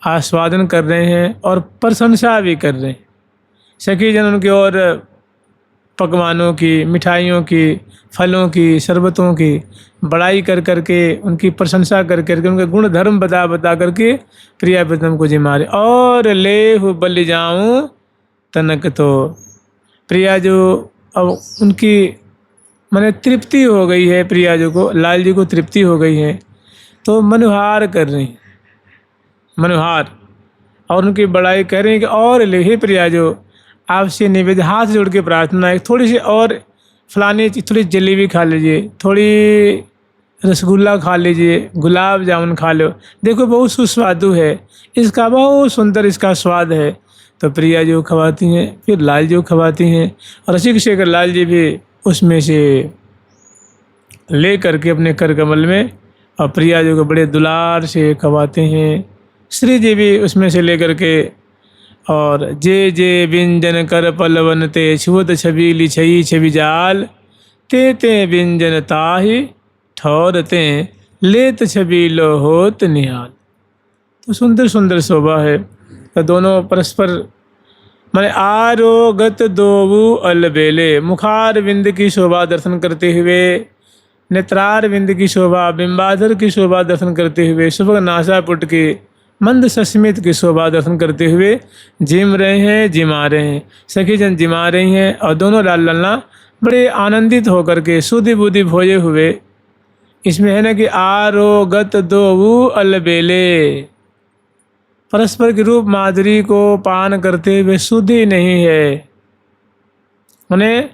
आस्वादन कर रहे हैं और प्रशंसा भी कर रहे हैं। सखी जन उनकी और पकवानों की, मिठाइयों की, फलों की, शरबतों की बड़ाई कर करके, उनकी प्रशंसा कर करके, उनके गुण धर्म बता करके प्रिया प्रीतम को जिमारे। और ले बल जाऊं तनक, तो प्रिया जो अब उनकी माने तृप्ति हो गई है, प्रिया जी को, लाल जी को तृप्ति हो गई है तो मनोहार कर रही हैं, मनोहार, और उनकी बड़ाई कर रही हैं कि और ले ही प्रिया जो आपसे निवेदन, हाथ जोड़ के प्रार्थना है, थोड़ी सी और फलानी थोड़ी जलेबी खा लीजिए, थोड़ी रसगुल्ला खा लीजिए, गुलाब जामुन खा लो, देखो बहुत सुस्वादु है, इसका बहुत सुंदर इसका स्वाद है। तो प्रिया जी को खवाती हैं, फिर लाल जी को खवाती हैं और रसिक शेखर लाल जी भी उसमें से ले करके अपने कर कमल में और प्रिया जी को बड़े दुलार से खवाते हैं। श्री जी भी उसमें से ले करके और जे व्यंजन कर पलवन ते छुअत छबीली छई छवि जाल, ते व्यंजन ताहि ठौरते लेत छबीलो होत निहाल। तो सुंदर सुंदर शोभा है। तो दोनों परस्पर माने आरोगत दोवु अलबेले, मुखार विंद की शोभा दर्शन करते हुए, नेत्रार विंद की शोभा, बिंबाधर की शोभा दर्शन करते हुए, सुबह नासापुट की मंद सस्मित की शोभा दर्शन करते हुए जिम रहे हैं, जिमा रहे हैं, सखी जन जिमा रही हैं और दोनों लाल लल्ला बड़े आनंदित होकर के सुधि बुद्धि भोजे हुए। इसमें है ना कि आरोगत दोवु अलबेले, परस्पर के रूप माधुरी को पान करते हुए शुद्धि नहीं है। उन्हें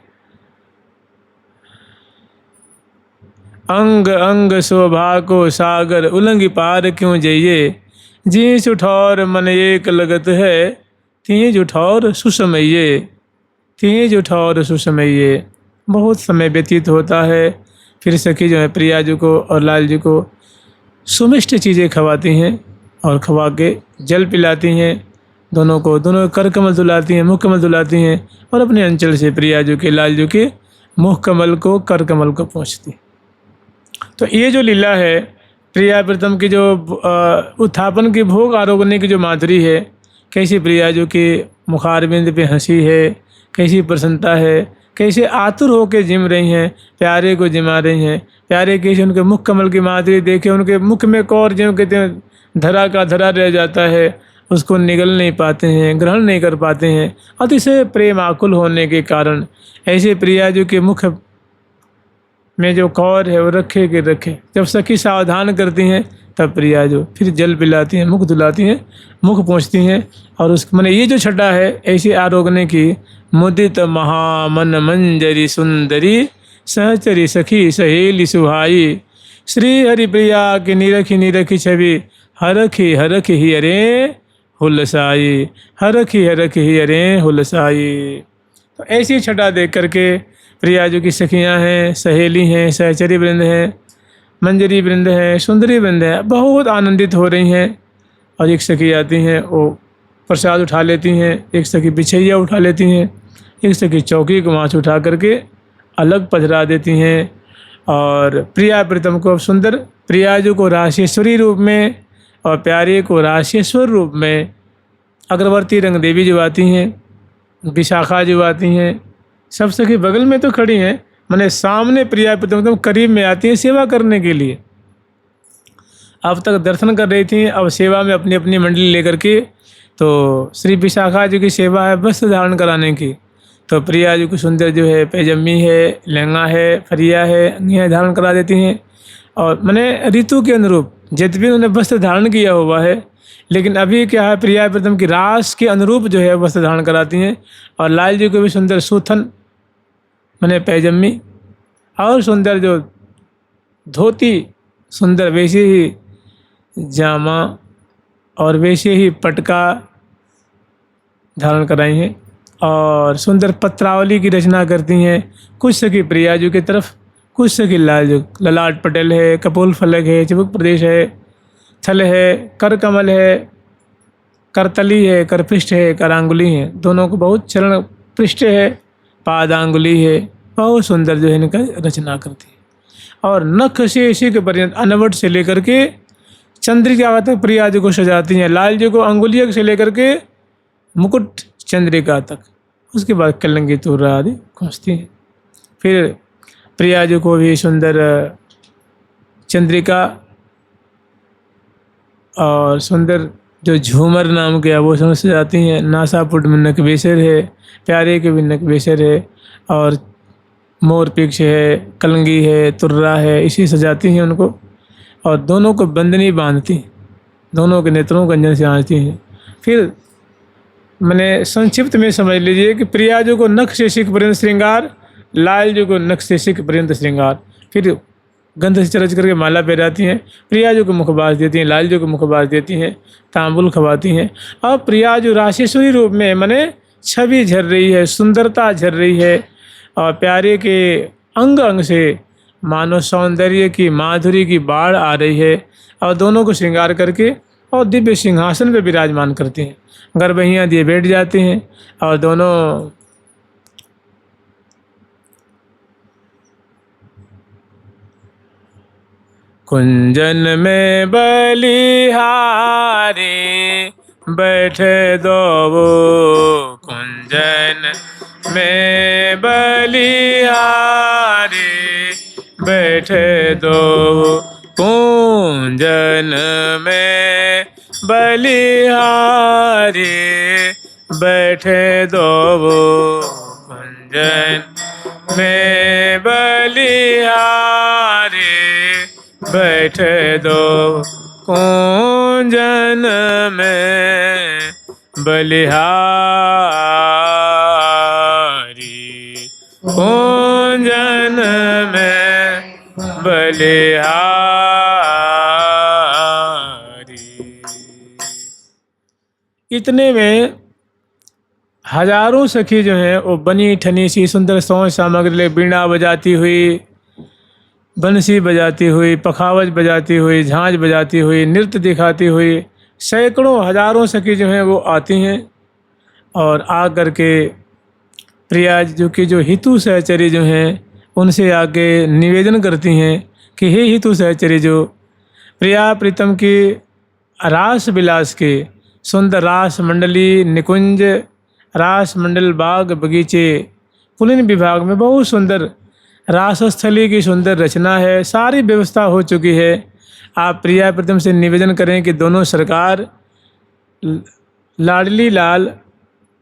अंग अंग शोभा को सागर उलंग पार क्यों जाइए। जी जुठौर मन एक लगत है, ती जुठौर सुसमये, ती जुठौर सुसमये। बहुत समय व्यतीत होता है, फिर सखी जो है प्रिया जी को और लाल जी को सुमिष्ट चीज़ें खवाती हैं और खवा के जल पिलाती हैं। दोनों को कर कमल धुलाती हैं, मुख कमल धुलाती हैं और अपने अंचल से प्रिया जी के लाल जी के मुख कमल को कर कमल को पहुँचती। तो ये जो लीला है प्रिया प्रीतम की जो उत्थापन की भोग आरोगने की जो माधुरी है, कैसी प्रिया जी के मुखारबिंद पे हंसी है, कैसी प्रसन्नता है, कैसे आतुर होकर जिम रही हैं, प्यारे को जिमा रही हैं। प्यारे कैसे उनके मुख कमल की माधुरी देखे उनके मुख में कौर ज्यों कहते हैं धरा का धरा रह जाता है, उसको निगल नहीं पाते हैं, ग्रहण नहीं कर पाते हैं। अतिशय प्रेम आकुल होने के कारण ऐसे प्रिया जी के मुख में जो कौर है वो रखे के रखे। जब सखी सावधान करती हैं तब प्रिया जो फिर जल पिलाती हैं, मुख धुलाती हैं, मुख पहुँचती हैं। और उस मैंने ये जो छटा है ऐसी आरोगने की, मुदित महामन मंजरी सुंदरी, सहचरी सखी सहेली सुहाई, श्री हरि प्रिया की निरखी निरखी छवि, हरखी हरखी ही अरे हुलसाई, हरखी हरखी ही अरे हुलसाई। तो ऐसी छटा देख करके प्रिया जी की सखियाँ हैं, सहेली हैं, सहचरी वृंद हैं, मंजरी वृंद हैं, सुंदरी वृंद हैं, बहुत आनंदित हो रही हैं। और एक सखी आती हैं वो प्रसाद उठा लेती हैं, एक सखी बिछैया उठा लेती हैं, एक सखी चौकी को माँच उठा करके अलग पधरा देती हैं। और प्रिया प्रीतम को सुंदर प्रिया जी को राशेश्वरी रूप में और प्यारे को राशेश्वर रूप में अग्रवर्ती रंग देवी जो आती हैं, विशाखा जो आती हैं, सब सखी बगल में तो खड़ी हैं, मैंने सामने प्रिया प्रीतम करीब में आती हैं सेवा करने के लिए। अब तक दर्शन कर रही थी, अब सेवा में अपनी अपनी मंडली लेकर के। तो श्री विशाखा जी की सेवा है वस्त्र धारण कराने की। तो प्रिया जी को सुंदर जो है पैजम्मी है, लहंगा है, फरिया है, अंगियाँ धारण करा देती हैं। और मैंने ऋतु के अनुरूप यद्यपि उन्होंने वस्त्र धारण किया हुआ है, लेकिन अभी क्या है प्रिया प्रीतम की रास के अनुरूप जो है वस्त्र धारण कराती हैं। और लाल जी को भी सुंदर सूथन मैंने पैजम्मी और सुंदर जो धोती, सुंदर वैसे ही जामा और वैसे ही पटका धारण कराई हैं। और सुंदर पत्रावली की रचना करती हैं। कुछ सखी प्रिया जी की तरफ, कुछ सखी लाल जी, ललाट पटेल है, कपोल फलक है, चिबुक प्रदेश है, थल है, कर कमल है, करतली है, करपृष्ठ है, करांगुली है। दोनों को बहुत चरण पृष्ठ है, पादांगुली है, बहुत सुंदर जो है इनका रचना करती है। और नख से शिख पर्यंत अनवट से लेकर के चंद्रिका तक प्रिया जी को सजाती हैं। लाल जी को अंगुलियक से लेकर के मुकुट चंद्रिका तक, उसके बाद कलंगी तुर्रा आदि खोजती हैं। फिर प्रिया जी को भी सुंदर चंद्रिका और सुंदर जो झूमर नाम के वो समझ सजाती हैं। नासापुट में नकबेसर है, प्यारे के भी नकबेसर है, और मोर पीछ है, कलंगी है, तुर्रा है, इसी सजाती हैं उनको। और दोनों को बंदनी बांधती, दोनों के नेत्रों को अंजन से आँचती हैं। फिर मैंने संक्षिप्त में समझ लीजिए कि प्रिया जी को नख से शिख पर्यंत श्रृंगार, लाल जी को नख से शिख पर्यंत श्रृंगार। फिर गंध से चरच करके माला पहनाती हैं, प्रिया जी को मुखबाज देती हैं, लाल जी को मुखबाज देती हैं, तांबुल खवाती हैं। और प्रिया जी राशेश्वरी रूप में मैंने छवि झर रही है, सुंदरता झर रही है। और प्यारे के अंग अंग से मानो सौंदर्य की माधुरी की बाढ़ आ रही है। और दोनों को श्रृंगार करके और दिव्य सिंहासन पे विराजमान करती हैं, गरबहियाँ दिए बैठ जाते हैं। और दोनों कुंजन में बलिहारी बैठे दो, कुंजन में बलिहारी बैठे दो, कुंजन में बलिहारी बैठे दो, कुंजन में बलिहारी बैठे दो, कुंजन कुंजन में बलिहारी, कुंजन में बलिहारी। इतने में हजारों सखी जो हैं वो बनी ठनी सी सुंदर सौंज सामग्री ले बीड़ा बजाती हुई, बंसी बजाती हुई, पखावज बजाती हुई, झांझ बजाती हुई, नृत्य दिखाती हुई सैकड़ों हजारों सखी जो हैं वो आती हैं और आ कर के प्रिया जो कि जो हितु सहचरी जो हैं उनसे आके निवेदन करती हैं कि हे हितु सहचरी, जो प्रिया प्रीतम की रास विलास के सुंदर रास मंडली, निकुंज, रास मंडल, बाग बगीचे, पुलिन विभाग में बहुत सुंदर रासस्थली की सुंदर रचना है, सारी व्यवस्था हो चुकी है। आप प्रिया प्रीतम से निवेदन करें कि दोनों सरकार लाडली लाल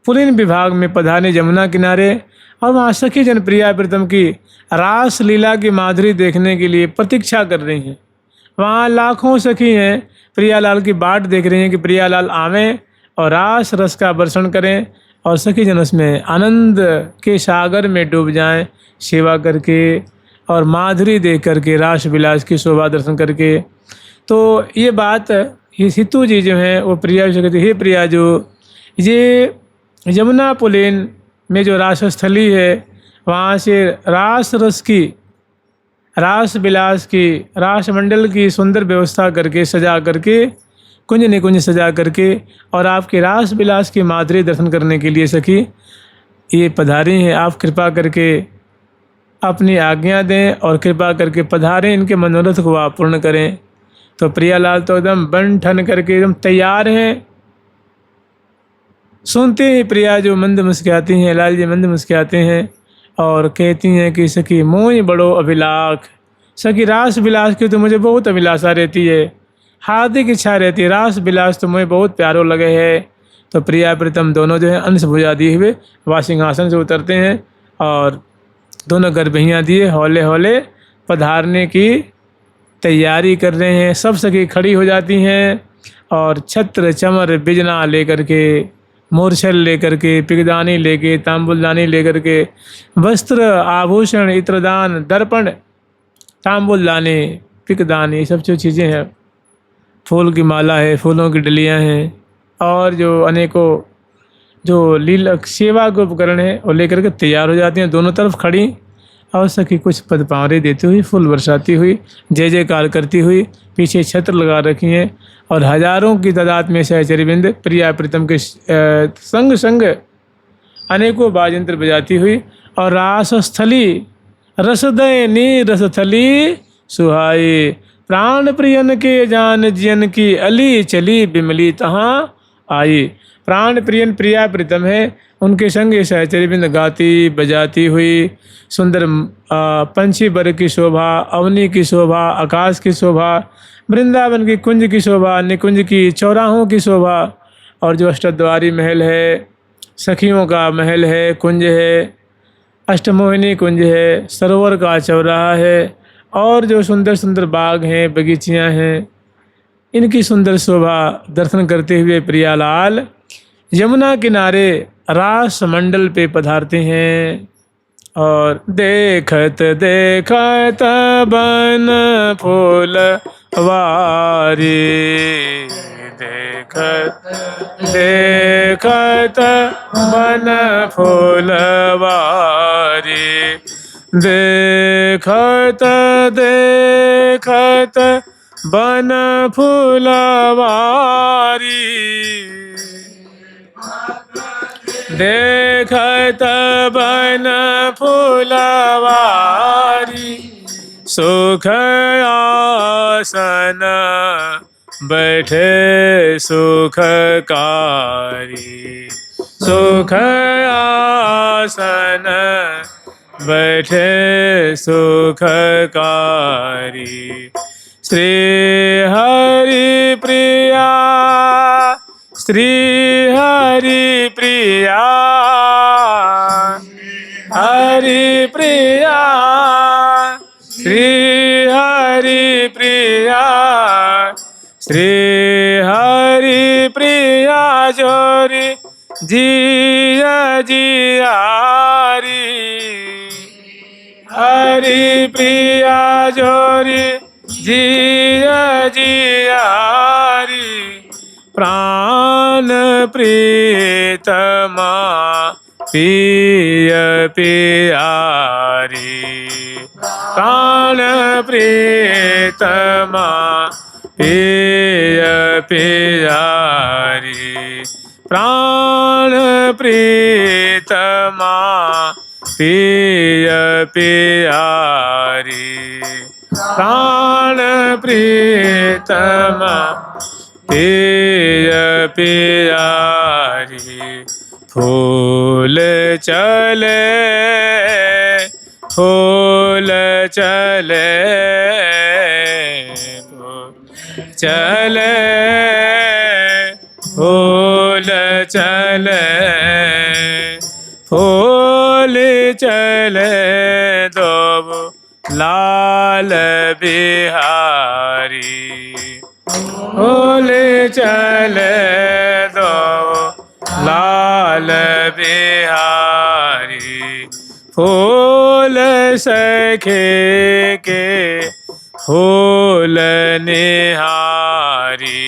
पुलिन विभाग में पधारे जमुना किनारे और वहाँ सखी जन प्रिया प्रीतम की रास लीला की माधुरी देखने के लिए प्रतीक्षा कर रही हैं। वहाँ लाखों सखी हैं, प्रियालाल की बाट देख रही हैं कि प्रियालाल आवें और रास रस का वर्षण करें और सखी जन उसमें आनंद के सागर में डूब जाएं, सेवा करके और माधुरी देख करके, रास विलास की शोभा दर्शन करके। तो ये बात हितू जी जो हैं वो प्रिया से कहती, हे प्रिया, जो ये यमुना पुलिन में जो रासस्थली है वहाँ से रास रस की, रास विलास की, रास मंडल की सुंदर व्यवस्था करके, सजा करके, कुंज निकुंज सजा करके और आपके रास विलास की माधुरी दर्शन करने के लिए सखी ये पधारी हैं। आप कृपा करके अपनी आज्ञा दें और कृपा करके पधारें, इनके मनोरथ को आप पूर्ण करें। तो प्रियालाल तो एकदम बन ठन करके एकदम तैयार हैं। सुनते ही प्रिया जो मंद मुस्कुराती हैं, लाल जी मंद मुस्कुराते हैं और कहती हैं कि सखी मोह बड़ो अभिलाख, सखी रास विलास की तो मुझे बहुत अभिलाषा रहती है, हार्दिक इच्छा रहती है, रास विलास तो मुझे बहुत प्यारो लगे है। तो प्रिया प्रीतम दोनों जो है अंश भुजा दिए हुए वहाँ सिंहासन से उतरते हैं और दोनों गर्भहियाँ दिए हौले हौले पधारने की तैयारी कर रहे हैं। सब सखी खड़ी हो जाती हैं और छत्र चमर बिजना लेकर के, मूर्छल लेकर के, पिगदानी लेके, तांबुलदानी लेकर के, वस्त्र आभूषण, इत्रदान, दर्पण, तांबुलदानी, पिगदानी, सब जो चीज़ें हैं, फूल की माला है, फूलों की डलियां हैं और जो अनेकों जो लीला सेवा के उपकरण है वो लेकर के तैयार हो जाती हैं। दोनों तरफ खड़ी और सखी कुछ पदपावरे देती हुई, फूल बरसाती हुई, जय जयकार करती हुई पीछे छत्र लगा रखी हैं और हजारों की तादाद में सहचरीबिंद प्रिया प्रीतम के संग संग अनेकों बाजयंत्र बजाती हुई और रासस्थली रसदयनी रसथली सुहाई, प्राण प्रियन के जान जियन की अली चली बिमली तहाँ आई। प्राण प्रियन प्रिया प्रीतम है, उनके संग ये सहचरीबिंद गाती बजाती हुई सुंदर पंछी बर की शोभा, अवनी की शोभा, आकाश की शोभा, वृंदावन की कुंज की शोभा, निकुंज की चौराहों की शोभा और जो अष्टद्वारी महल है, सखियों का महल है, कुंज है, अष्टमोहिनी कुंज है, सरोवर का चौराहा है और जो सुंदर सुंदर बाग हैं, बगीचियां हैं, इनकी सुंदर शोभा दर्शन करते हुए प्रियालाल यमुना किनारे रास मंडल पे पधारते हैं और देखत देखत बन फूल वारी, देखत देखत बन फूल वारी, देखत देखत बन फुलवारी, देखत बन फुलवारी, सुख आसन बैठे सुखकारी, सुख आसन बैठे सुखकारी, श्री हरि प्रिया, श्री हरि प्रिया, हरि प्रिया, श्री हरि प्रिया, श्री जिया जियारी हरि प्रिया जोरी जिया जियारी प्राण प्रीतमा पिय पियारी प्राण प्रीतमा पिय पियारी प्राण प्रीतमा पिय पियारी प्राण प्रीतमा पिय पियारी फूल चले फूल चले चले फूल चले फूल चले दो लाल बिहारी फूल चले दो लाल बिहारी फूल सखे के फूल निहारी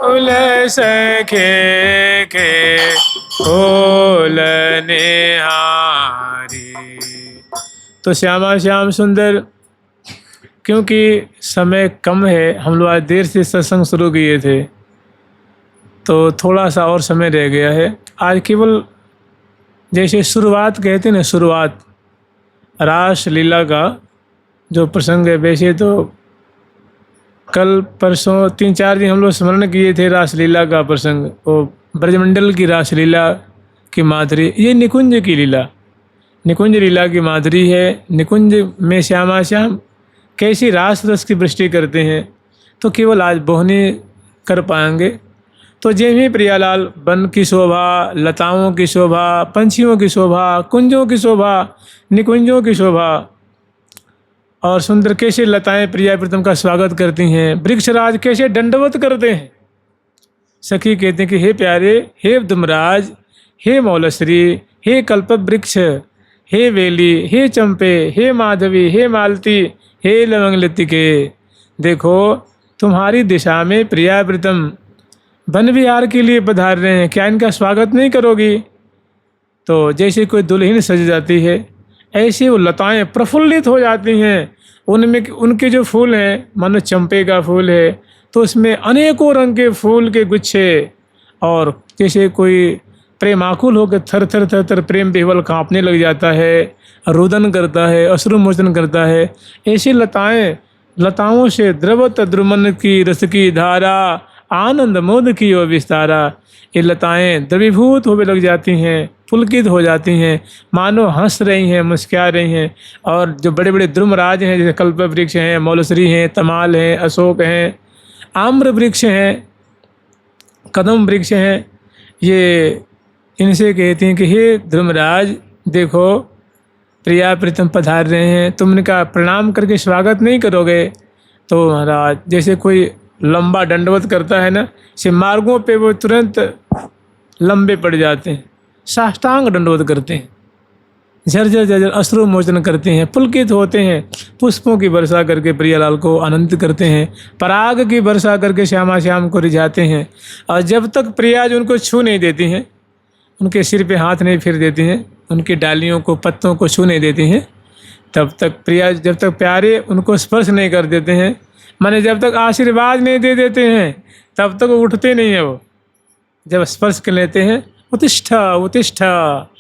फूल सखे के फूल निहारी। तो श्यामा श्याम सुंदर, क्योंकि समय कम है, हम लोग आज देर से सत्संग शुरू किए थे तो थोड़ा सा और समय रह गया है। आज केवल जैसे शुरुआत कहते हैं ना, शुरुआत रास लीला का जो प्रसंग है, वैसे तो कल परसों 3-4 दिन हम लोग स्मरण किए थे रास लीला का प्रसंग, वो ब्रजमंडल की रास लीला की माधुरी, ये निकुंज की लीला, निकुंज लीला की माधुरी है। निकुंज में श्यामा श्याम कैसी रास रस की वृष्टि करते हैं, तो केवल आज बोहनी कर पाएंगे। तो जैसे प्रियालाल वन की शोभा, लताओं की शोभा, पंछियों की शोभा, कुंजों की शोभा, निकुंजों की शोभा, और सुंदर कैसे लताएं प्रिया प्रीतम का स्वागत करती हैं, वृक्षराज कैसे दंडवत करते हैं। सखी कहते हैं कि हे प्यारे, हे धुमराज, हे मौलश्री, हे कल्प वृक्ष, हे वेली, हे चंपे, हे माधवी, हे मालती, हे लवंगलतिके, देखो तुम्हारी दिशा में प्रिया प्रीतम वन विहार के लिए पधार रहे हैं, क्या इनका स्वागत नहीं करोगी। तो जैसे कोई दुल्हन सज जाती है, ऐसे वो लताएं प्रफुल्लित हो जाती हैं। उनमें उनके जो फूल हैं, मानो चंपे का फूल है तो उसमें अनेकों रंग के फूल के गुच्छे, और जैसे कोई प्रेमाकुल होकर थर थर थर थर प्रेम विह्वल कांपने लग जाता है, रुदन करता है, अश्रुमोचन करता है, ऐसी लताओं से द्रवत द्रुमन की रस की धारा, आनंद मोद की ओ विस्तारा, ये लताएं द्रवीभूत होने लग जाती हैं, पुलकित हो जाती हैं, मानो हंस रही हैं, मुस्कुरा रही हैं। और जो बड़े बड़े द्रुमराज हैं, जैसे कल्प वृक्ष हैं, मौलश्री हैं, तमाल हैं, अशोक हैं, आम्र वृक्ष हैं, कदम वृक्ष हैं, ये इनसे कहती हैं कि हे ध्रुमराज, देखो प्रिया प्रीतम पधार रहे हैं, तुमने कहा प्रणाम करके स्वागत नहीं करोगे। तो महाराज जैसे कोई लंबा दंडवत करता है ना, से मार्गों पे वो तुरंत लंबे पड़ जाते हैं, साष्टांग दंडवत करते हैं, झरझर झरझर अश्रु मोचन करते हैं, पुलकित होते हैं, पुष्पों की वर्षा करके प्रियालाल को आनंदित करते हैं, पराग की वर्षा करके श्यामा श्याम को रिझाते हैं। और जब तक प्रियाज उनको छू नहीं देती हैं, उनके सिर पे हाथ नहीं फिर देती हैं, उनकी डालियों को पत्तों को छू नहीं देती हैं, तब तक प्रियाज, जब तक प्यारे उनको स्पर्श नहीं कर देते हैं, माने जब तक आशीर्वाद नहीं दे देते हैं, तब तक वो उठते नहीं है। वो जब स्पर्श कर लेते हैं, उत्तिष्ठा उत्तिष्ठा,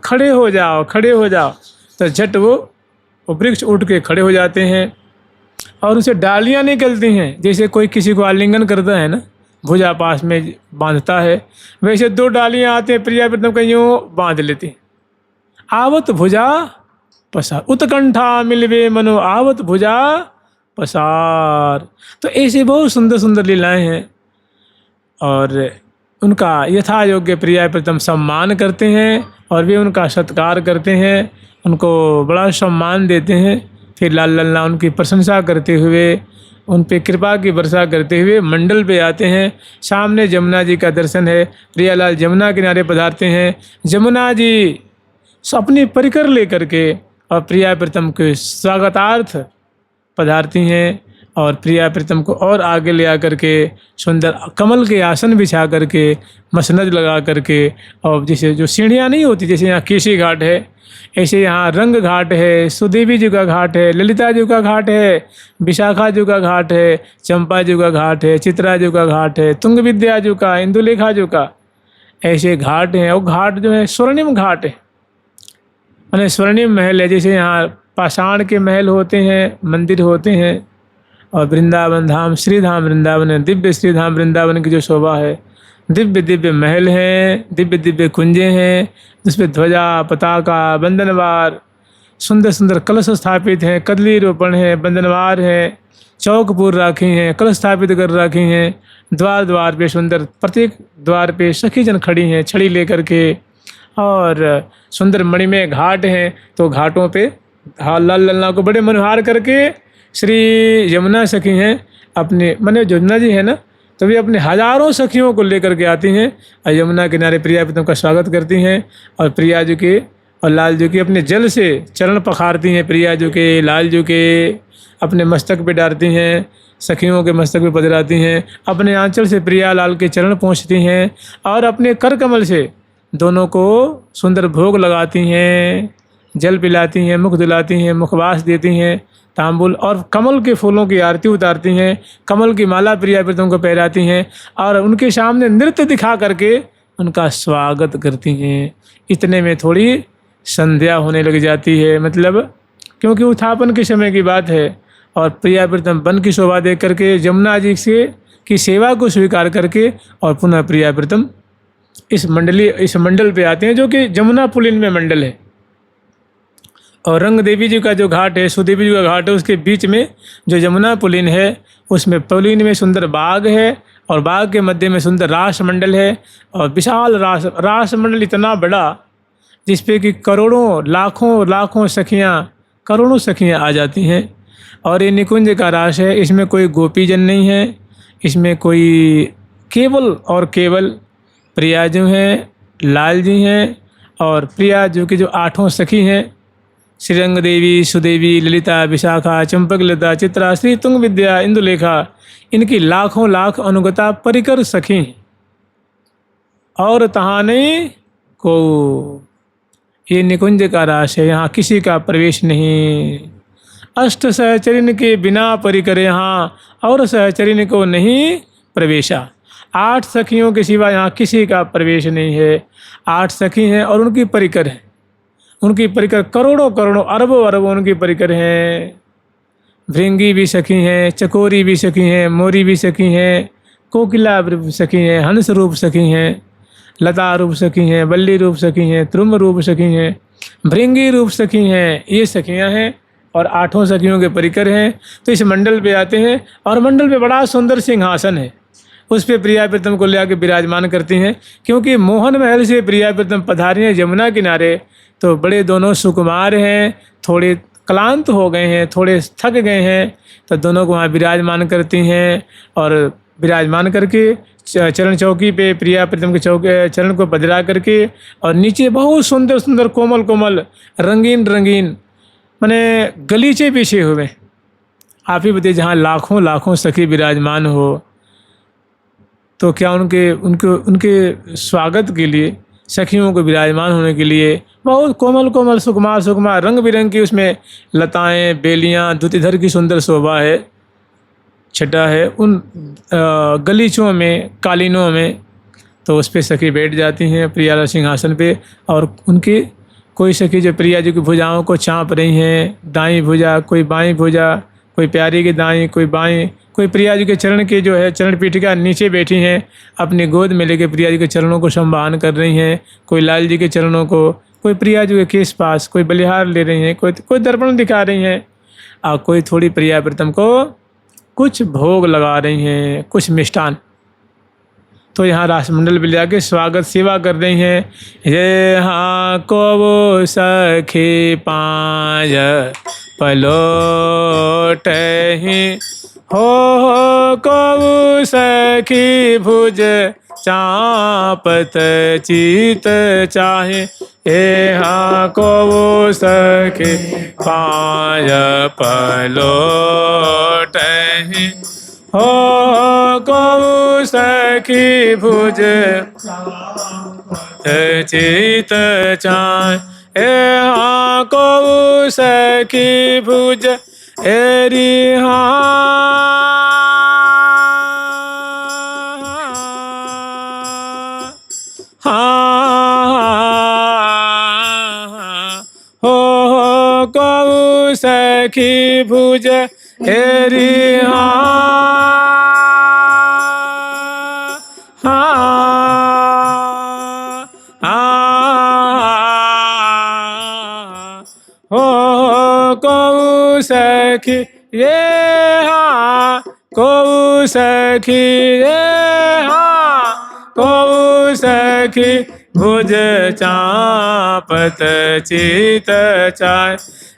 खड़े हो जाओ खड़े हो जाओ, तो झट वो वृक्ष उठ के खड़े हो जाते हैं और उनसे डालियाँ निकलती हैं। जैसे कोई किसी को आलिंगन करता है ना, भुजा पास में बांधता है, वैसे 2 डालियाँ आते हैं, प्रिया प्रीतम का यूँ बांध लेती हैं। आवत भुजा पसार, उत्कंठा मिलवे मनो आवत भुजा पसार। तो ऐसे बहुत सुंदर सुंदर लीलाएं हैं, और उनका यथा योग्य प्रिया प्रीतम सम्मान करते हैं, और वे उनका सत्कार करते हैं, उनको बड़ा सम्मान देते हैं। फिर लाल लल्ला उनकी प्रशंसा करते हुए उन पे कृपा की वर्षा करते हुए मंडल पे आते हैं। सामने जमुना जी का दर्शन है। प्रियालाल जमुना किनारे पधारते हैं। जमुना जी अपनी परिकर लेकर के और प्रिया प्रीतम के स्वागतार्थ पधारती हैं और प्रिया प्रीतम को और आगे ले आकर के सुंदर कमल के आसन बिछा करके मसनद लगा करके और जैसे जो सीढ़ियाँ नहीं होती, जैसे यहाँ केशी घाट है, ऐसे यहाँ रंग घाट है, सुदेवी जी का घाट है, ललिता जी का घाट है, विशाखा जी का घाट है, चंपा जी का घाट है, चित्रा जी का घाट है, तुंग विद्या जी का, इंदुलेखा जी का, ऐसे घाट हैं। और घाट जो है स्वर्णिम घाट है, माने स्वर्णिम महल है। जैसे यहाँ पाषाण के महल होते हैं, मंदिर होते हैं, और वृंदावन धाम, श्रीधाम वृंदावन है, दिव्य श्रीधाम वृंदावन की जो शोभा है, दिव्य दिव्य महल हैं, दिव्य दिव्य कुंजें हैं, जिसपे ध्वजा, पताका, बंधनवार, सुंदर सुंदर कलश स्थापित हैं, कदली रोपण है, बंधनवार है, चौकपुर राखी हैं, कलश स्थापित कर रखी हैं। द्वार द्वार पे सुंदर, प्रत्येक द्वार पे सखी जन खड़ी हैं छड़ी लेकर के, और सुंदर मणिमय घाट हैं। तो घाटों पे लाल लल्ला को बड़े मनोहार करके श्री यमुना सखी हैं अपने, माने यमुना जी है ना, तो वे अपने हजारों सखियों को लेकर के आती हैं और यमुना किनारे प्रिया प्रीतम का स्वागत करती हैं। और प्रिया जी के और लाल जी के अपने जल से चरण पखारती हैं। प्रिया जी के, लाल जी के अपने मस्तक पे डालती हैं, सखियों के मस्तक पे पधराती हैं, अपने आंचल से प्रिया लाल के चरण पहुँचती हैं और अपने कर कमल से दोनों को सुंदर भोग लगाती हैं, जल पिलाती हैं, मुख धुलाती हैं, मुखवास देती हैं, तांबुल और कमल के फूलों की आरती उतारती हैं, कमल की माला प्रिया प्रीतम को पहराती हैं और उनके सामने नृत्य दिखा करके उनका स्वागत करती हैं। इतने में थोड़ी संध्या होने लग जाती है, मतलब क्योंकि उत्थापन के समय की बात है। और प्रिया प्रीतम वन की शोभा देख करके जमुना जी से की सेवा को स्वीकार करके और पुनः प्रिया प्रीतम इस मंडल पे आते हैं, जो कि जमुना पुलिन में मंडल है। और रंग देवी जी का जो घाट है, सुदेवी जी का घाट है, उसके बीच में जो यमुना पुलिन है, उसमें पुलिन में सुंदर बाग है और बाग के मध्य में सुंदर रास मंडल है। और विशाल रास मंडल इतना बड़ा जिसपे कि करोड़ों लाखों सखियाँ, करोड़ों सखियाँ आ जाती हैं। और ये निकुंज का रास है, इसमें कोई गोपीजन नहीं है, इसमें कोई केवल और केवल प्रिया जी हैं, लाल जी हैं और प्रिया जी की जो 8 सखी हैं, श्रीरंग देवी, सुदेवी, ललिता, विशाखा, चंपक लता, चित्रा, श्री तुंग विद्या, इंदुलेखा, इनकी लाखों लाख अनुगता परिकर सखी और तहाँ नहीं को। ये निकुंज का रास है, यहाँ किसी का प्रवेश नहीं। अष्ट सहचरिन के बिना परिकर यहाँ और सहचरिन को नहीं प्रवेशा। 8 सखियों के सिवा यहाँ किसी का प्रवेश नहीं है। 8 सखी हैं और उनकी परिकर है, उनकी परिकर करोड़ों करोड़ों अरबों अरबों उनकी परिकर हैं। भृंगी भी सखी हैं, चकोरी भी सखी हैं, मोरी भी सखी हैं, कोकिला रूप सखी हैं, हंस रूप सखी हैं, लता रूप सखी हैं, बल्ली रूप सखी हैं, त्रुम रूप सखी हैं, भृंगी रूप सखी हैं। ये सखियाँ हैं और 8 सखियों के परिकर हैं। तो इस मंडल पे आते हैं और मंडल पे बड़ा सुंदर सिंहासन है, उस पर प्रिया प्रीतम को ले आके विराजमान करती हैं। क्योंकि मोहन महल से प्रिया प्रीतम पधारी हैं यमुना किनारे, तो बड़े दोनों सुकुमार हैं, थोड़े क्लांत हो गए हैं, थोड़े थक गए हैं, तो दोनों को वहाँ विराजमान करती हैं। और विराजमान करके चरण चौकी पे प्रिया प्रीतम के चरण को पधरा करके और नीचे बहुत सुंदर सुंदर कोमल कोमल रंगीन रंगीन माने गलीचे बिछे हुए, आप ही बताइए, जहाँ लाखों लाखों सखी विराजमान हो, तो क्या उनके स्वागत के लिए, सखियों को विराजमान होने के लिए बहुत कोमल कोमल सुकुमार रंग बिरंग की उसमें लताएं, बेलियां, द्युतिधर की सुंदर शोभा है, छटा है उन गलीचों में, कालीनों में। तो उस पर सखी बैठ जाती हैं प्रिया सिंहासन पे। और उनकी कोई सखी जो प्रिया जी की भुजाओं को चाँप रही हैं, दाईं भुजा, कोई बाईं भुजा, कोई प्यारी की दाईं, कोई बाईं, कोई प्रिया जी के चरण के जो है चरण पीठिका नीचे बैठी हैं, अपनी गोद में लेके प्रिया जी के चरणों को संवाहन कर रही हैं, कोई लाल जी के चरणों को, कोई प्रिया जी के केस पास, कोई बलिहार ले रही हैं, कोई दर्पण दिखा रही हैं, और कोई थोड़ी प्रिया प्रीतम को कुछ भोग लगा रही हैं, कुछ मिष्ठान। तो यहाँ रासमंडल में जाके स्वागत सेवा कर रही हैं। ये हाँ को वो सखी पाँच पलोट ही हो कऊ सखी भुज चापत चित चाहे, यहाँ को सखी पाय पलोटहि। हो कऊ सखी भुज चित चाहे, यहाँ को सखी भुज एरी हो कऊ सखी भुज एरी हो कऊ सखी ये हाँ कऊ सखी ये हाँ कऊ सखी भुज चापत चित चाय,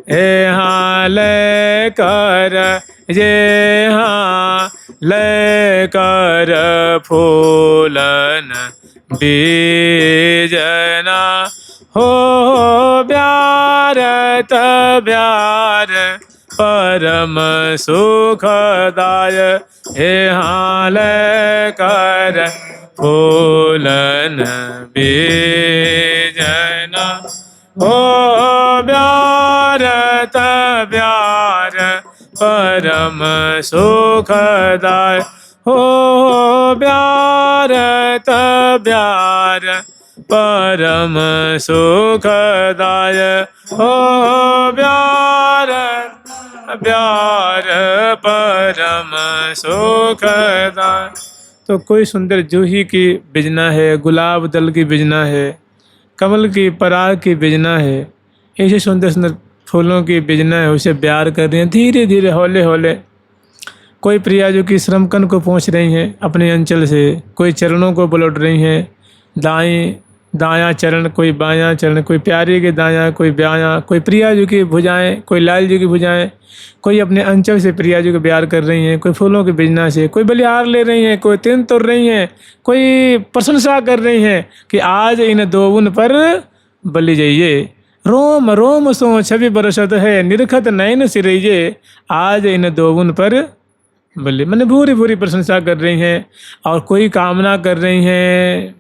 यहाँ ले कर ये हाँ ले कर फूलन बीजना। हो ब्यारत ब्यार परम सुखदाय, यहाँ ले कर फूलन बीजना। हो ब्यारत ब्यार परम सुखदाय, हो ब्यारत ब्यार परम सुखदाय, हो ब्यार ब्यार परम सुखदाय। तो कोई सुंदर जूही की बिजना है, गुलाब दल की बिजना है, कमल की पराग की बिजना है, ऐसे सुंदर सुंदर फूलों की बिजना है, उसे प्यार कर रही हैं धीरे धीरे हौले हौले। कोई प्रिया जो कि श्रमकन को पहुंच रही हैं अपने अंचल से, कोई चरणों को पलट रही हैं, दाएं दायां चरण कोई बायां चरण, कोई प्यारे के दायां कोई बायां, कोई प्रिया जी की भुजाएं, कोई लाल जी की भुजाएं, कोई अपने अंचल से प्रिया जी को प्यार कर रही हैं, कोई फूलों की बिजना से, कोई बलिहार ले रही हैं, कोई तिन तोड़ रही हैं, कोई प्रशंसा कर रही हैं कि आज इन दोवन पर बलि जाइए। रोम रोम सो छवि बरसत है, निरखत नयन सिरइये, आज इन दोवन पर बलि। मैंने भूरी भूरी प्रशंसा कर रही हैं। और कोई कामना कर रही हैं,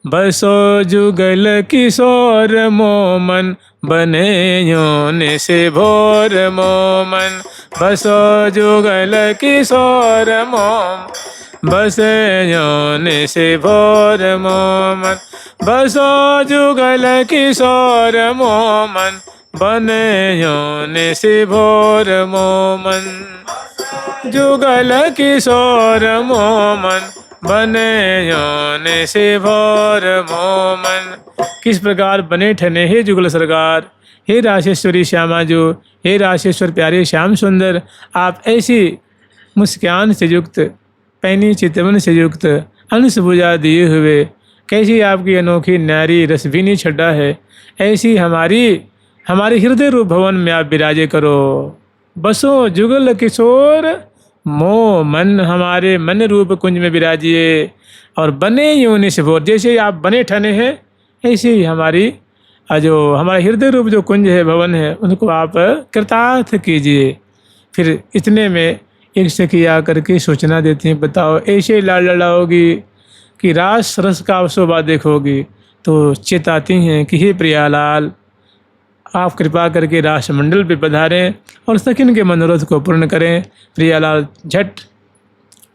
बसो जुगल किशोर मोमन, बने योन से भोर मोमन। बसो जुगल किशोर मोम, बसे योन से भोर मोमन। बसो जुगल किशोर मोमन, बने योन से भोर मोमन। जुगल किशोर मोमन, बने योन से भोर मोमन। किस प्रकार बने ठने हे जुगल सरकार, हे राशेश्वरी श्यामा जो, हे राशेश्वर प्यारे श्याम सुंदर, आप ऐसी मुस्कान से युक्त, पैनी चितवन से युक्त, अंश बुझा दिए हुए, कैसी आपकी अनोखी नारी रसभीनी छड्डा है, ऐसी हमारी हृदय रूप भवन में आप विराजे करो। बसो जुगल किशोर मो मन, हमारे मन रूप कुंज में विराजिए। और बने योनि से भोर, जैसे आप बने ठने हैं ऐसे ही हमारा हृदय रूप जो कुंज है, भवन है, उनको आप कृतार्थ कीजिए। फिर इतने में एक सखी आकर के सूचना देती हैं, बताओ ऐसे लाल लड़ाओगी कि रास रस का शोभा देखोगी। तो चेताती हैं कि हे प्रियालाल, आप कृपा करके राष्ट्रमंडल पे पधारें और सखिन के मनोरथ को पूर्ण करें। प्रियालाल झट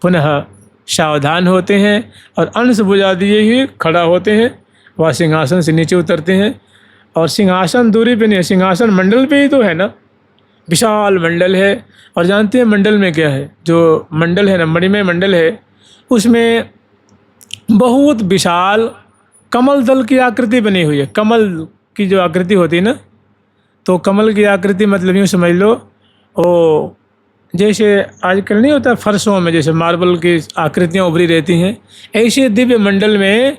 पुनः सावधान होते हैं और अंश बुझा दिए ही खड़ा होते हैं। वह सिंहासन से नीचे उतरते हैं और सिंहासन दूरी पे नहीं है, सिंहासन मंडल पे ही तो है ना, विशाल मंडल है। और जानते हैं मंडल में क्या है, जो मंडल है ना, मणिमय मंडल है, उसमें बहुत विशाल कमल दल की आकृति बनी हुई है। कमल की जो आकृति होती है ना, तो कमल की आकृति मतलब यूँ समझ लो, ओ जैसे आजकल नहीं होता फर्शों में जैसे मार्बल की आकृतियाँ उभरी रहती हैं, ऐसे दिव्य मंडल में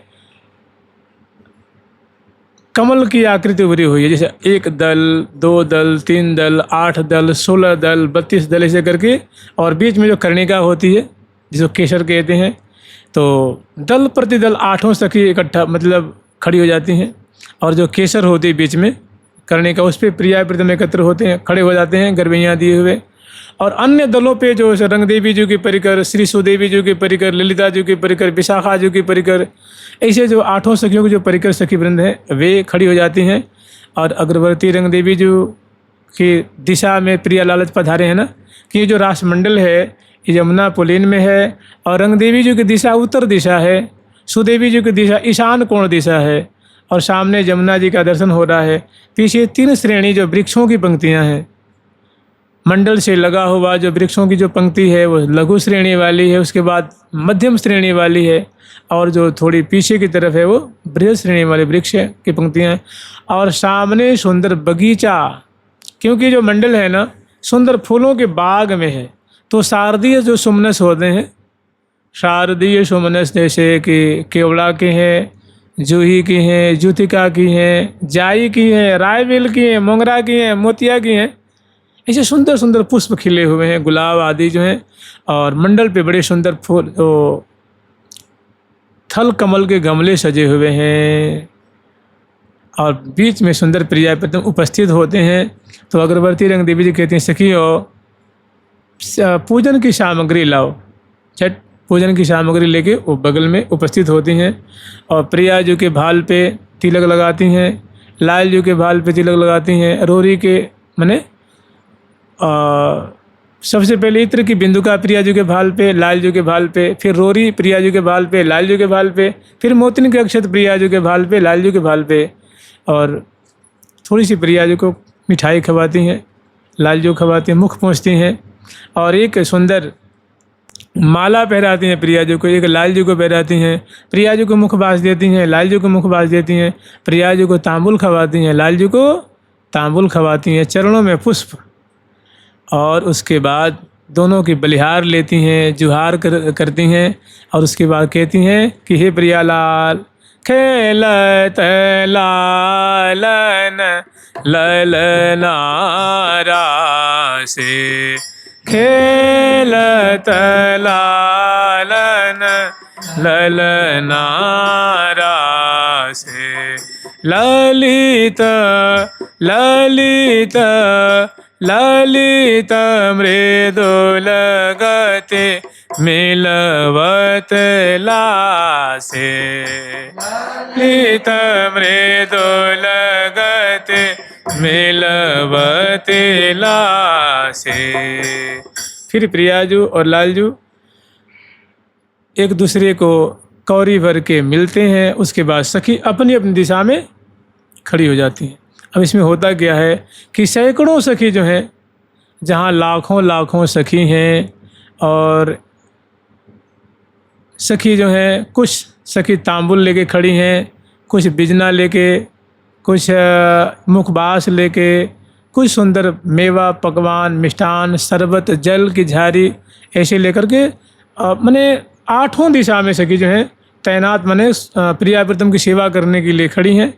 कमल की आकृति उभरी हुई है, जैसे 1 दल, 2 दल, 3 दल, 8 दल, 16 दल, 32 दल ऐसे करके, और बीच में जो कर्णिका होती है जिसको केसर कहते हैं, तो दल प्रति दल 8 सखी इकट्ठा मतलब खड़ी हो जाती हैं, और जो केसर होती है बीच में कर्णिका, उस पर प्रिया प्रीतम एकत्र होते हैं, खड़े हो जाते हैं गरबैयाँ दिए हुए। और अन्य दलों पे जो रंग देवी जी की परिकर, श्री सुदेवी जी की परिकर, ललिता जी की परिकर, विशाखा जी की परिकर, ऐसे जो 8 सखियों की जो परिकर सखी वृंद हैं वे खड़ी हो जाती हैं। और अग्रवर्ती रंग देवी जी की दिशा में प्रिया लालच पधारे हैं ना, कि ये जो रासमंडल है ये यमुना पुलीन में है, और रंग देवी जी की दिशा उत्तर दिशा है, सुदेवी जी की दिशा ईशान कोण दिशा है, और सामने यमुना जी का दर्शन हो रहा है। पीछे 3 श्रेणी जो वृक्षों की पंक्तियां हैं, मंडल से लगा हुआ जो वृक्षों की जो पंक्ति है वो लघु श्रेणी वाली है, उसके बाद मध्यम श्रेणी वाली है, और जो थोड़ी पीछे की तरफ है वो बृहद श्रेणी वाले वृक्ष की पंक्तियां हैं। और सामने सुंदर बगीचा, क्योंकि जो मंडल है ना सुंदर फूलों के बाग में है, तो शारदीय जो सुमनस होते हैं, शारदीय सुमनस जैसे कि केवड़ा के हैं, जूही की हैं, ज्योतिका की हैं, जाई की हैं, रायबेल की हैं, मोगरा की हैं, मोतिया की हैं, ऐसे सुंदर सुंदर पुष्प खिले हुए हैं, गुलाब आदि जो हैं। और मंडल पे बड़े सुंदर फूल थल कमल के गमले सजे हुए हैं, और बीच में सुंदर प्रिया प्रीतम उपस्थित होते हैं। तो अग्रवर्ती रंग देवी जी कहते हैं, सखियों पूजन की सामग्री लाओ। झट पूजन की सामग्री लेके वो बगल में उपस्थित होती हैं, और प्रिया जी के भाल पे तिलक लगाती हैं, लाल जी के भाल पे तिलक लगाती हैं, रोरी के मने सबसे पहले इत्र की बिंदुका प्रिया जी के भाल पे, लाल जी के भाल पे, फिर रोरी प्रिया जी के भाल पे, लाल जी के भाल पे, फिर मोतिन के अक्षत प्रिया जी के भाल पे, लाल जी के भाल पे, और थोड़ी सी प्रिया जी को मिठाई खवाती हैं, लाल जी को खवाती हैं, मुख पहुँचती हैं, और एक सुंदर माला पहराती हैं प्रिया जी को, एक लाल जी को पहराती हैं, प्रिया जी को मुख बास देती हैं, लाल जी को मुख बास देती हैं, प्रिया जी को तांबुल खवाती हैं, लाल जी को तांबुल खवाती हैं, चरणों में पुष्प, और उसके बाद दोनों की बलिहार लेती हैं, जुहार करती हैं, और उसके बाद कहती हैं कि हे प्रिया लाल खेलत लालन ललना रासे, खेलत लालन ललना रासे, ललित ललित ललित मृदुल गते मिलवत लासे, ललित मृदुल गते मिलवत लासे। फिर प्रियाजू और लालजू एक दूसरे को कौरी भर के मिलते हैं, उसके बाद सखी अपनी अपनी दिशा में खड़ी हो जाती हैं। अब इसमें होता क्या है कि सैकड़ों सखी जो हैं, जहाँ लाखों लाखों सखी हैं, और सखी जो हैं कुछ सखी तांबुल लेके खड़ी हैं, कुछ बिजना लेके, कुछ मुखबास लेके, कुछ सुंदर मेवा पकवान मिष्ठान शरबत जल की झारी ऐसे लेकर के मने 8 दिशा में सखी जो हैं तैनात मने प्रिया प्रीतम की सेवा करने के लिए खड़ी हैं।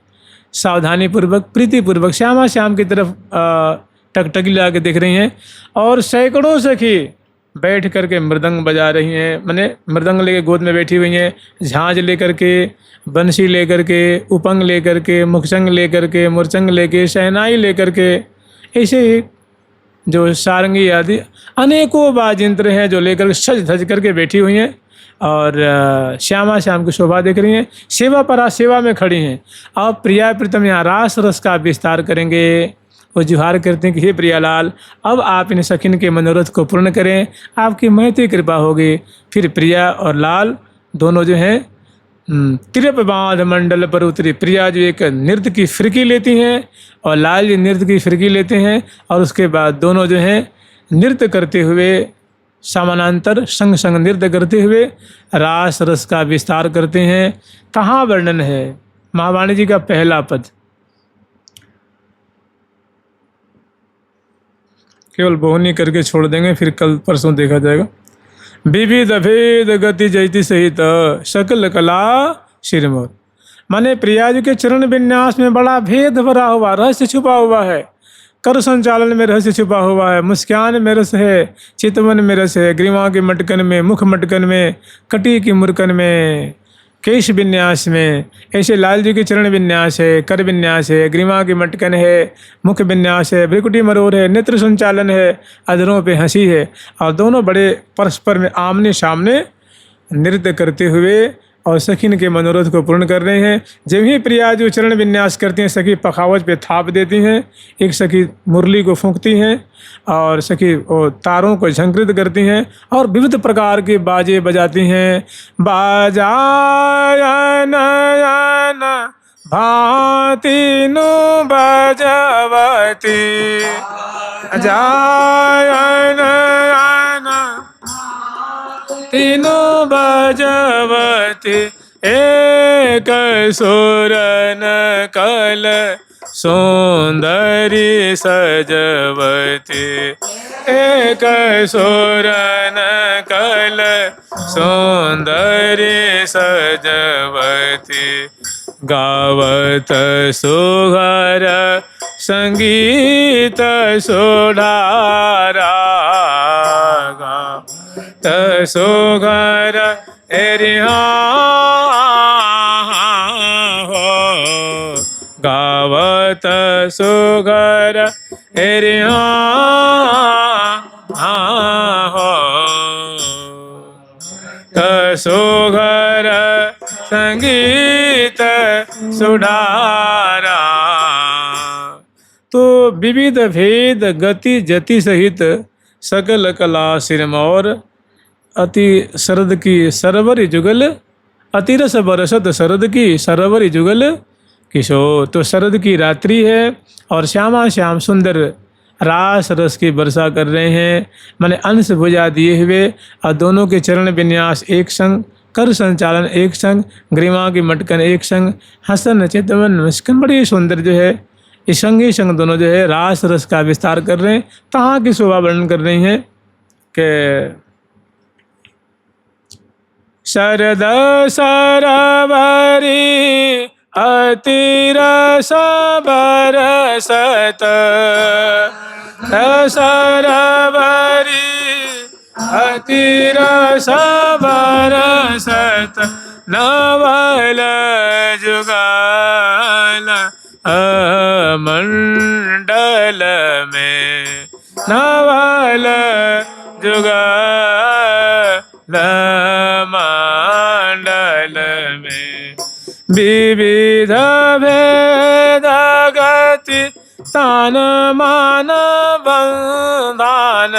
सावधानी पूर्वक प्रीति पूर्वक श्यामा श्याम की तरफ टकटकी लगा के देख रही हैं, और सैकड़ों सखी बैठ करके मृदंग बजा रही हैं, मने मृदंग लेके गोद में बैठी हुई हैं, झांझ लेकर के, बंसी लेकर के, उपंग लेकर के, मुखचंग लेकर के, मुरचंग लेके, शहनाई लेकर के, ऐसे ही जो सारंगी आदि अनेकों बाजयंत्र हैं जो लेकर सज धज करके बैठी हुई हैं, और श्यामा श्याम की शोभा देख रही हैं, सेवा परा सेवा में खड़ी हैं। अब प्रिया प्रीतम यहाँ रास रस का विस्तार करेंगे। वो जुहार करते हैं कि हे प्रियालाल, अब आप इन सखिन के मनोरथ को पूर्ण करें, आपकी महती कृपा होगी। फिर प्रिया और लाल दोनों जो हैं तिरप बांध मंडल पर उतरी। प्रिया जो एक नृत्य की फिरकी लेती हैं और लाल जी नृत्य की फिरकी लेते हैं, और उसके बाद दोनों जो हैं नृत्य करते हुए समानांतर संग संग नृत्य करते हुए रास रस का विस्तार करते हैं। कहाँ वर्णन है? महावाणी जी का पहला पद, केवल बोहनी करके छोड़ देंगे, फिर कल परसों देखा जाएगा। विविध भेद गति जयति सहित सकल कला शिरमोर। माने प्रिया जी के चरण विन्यास में बड़ा भेद भरा हुआ, रहस्य छुपा हुआ है। कर संचालन में रहस्य छुपा हुआ है, मुस्कान में रस है, चितवन में रस है, ग्रीवा के मटकन में, मुख मटकन में, कटी की मुरकन में, केश विन्यास में। ऐसे लाल जी के चरण विन्यास है, कर विन्यास है, ग्रीवा की मटकन है, मुख विन्यास है, भ्रिकुटी मरोड़ है, नेत्र संचालन है, अधरों पे हंसी है, और दोनों बड़े परस्पर में आमने सामने नृत्य करते हुए और सखीन के मनोरथ को पूर्ण कर रहे हैं। जब ही प्रिया जो चरण विन्यास करती हैं, सखी पखावज पे थाप देती हैं, एक सखी मुरली को फूंकती हैं और सखी तारों को झंकृत करती हैं और विविध प्रकार के बाजे बजाती हैं। बाजायन भांति नु बजवती, जायन तीनों बजवती, एक सुरन कल सुंदरी सजवती, एक सुरन कल सुंदरी सजवती, गावत सुघर संगीत सुधारा, सुघर एरिया हो, गावत सुघर एरिया हो, सुघर संगीत सुधारा। तो विविध भेद गति जति सहित सकल कला सिरमौर, अति शरद की सरवरी जुगल, अतिरस बरसत शरद की सरवरी जुगल किशोर। तो शरद की रात्रि है और श्यामा श्याम सुंदर रास रस की वर्षा कर रहे हैं, माने अंश भुजा दिए हुए, और दोनों के चरण विन्यास एक संग, कर संचालन एक संग, ग्रीवा की मटकन एक संग, हसन चितवन मुस्कान, बड़ी सुंदर जो है इस संग ही संग दोनों जो है रास रस का विस्तार कर रहे हैं। तहाँ की शोभा वर्णन कर रही हैं कि शरद सरवरी अतिरस बरसत, सरवरी अतिरस बरसत, नवल जुगल मंडल में, नवल जुगल मंडल में, विविध भेद गति तान मान बंधन,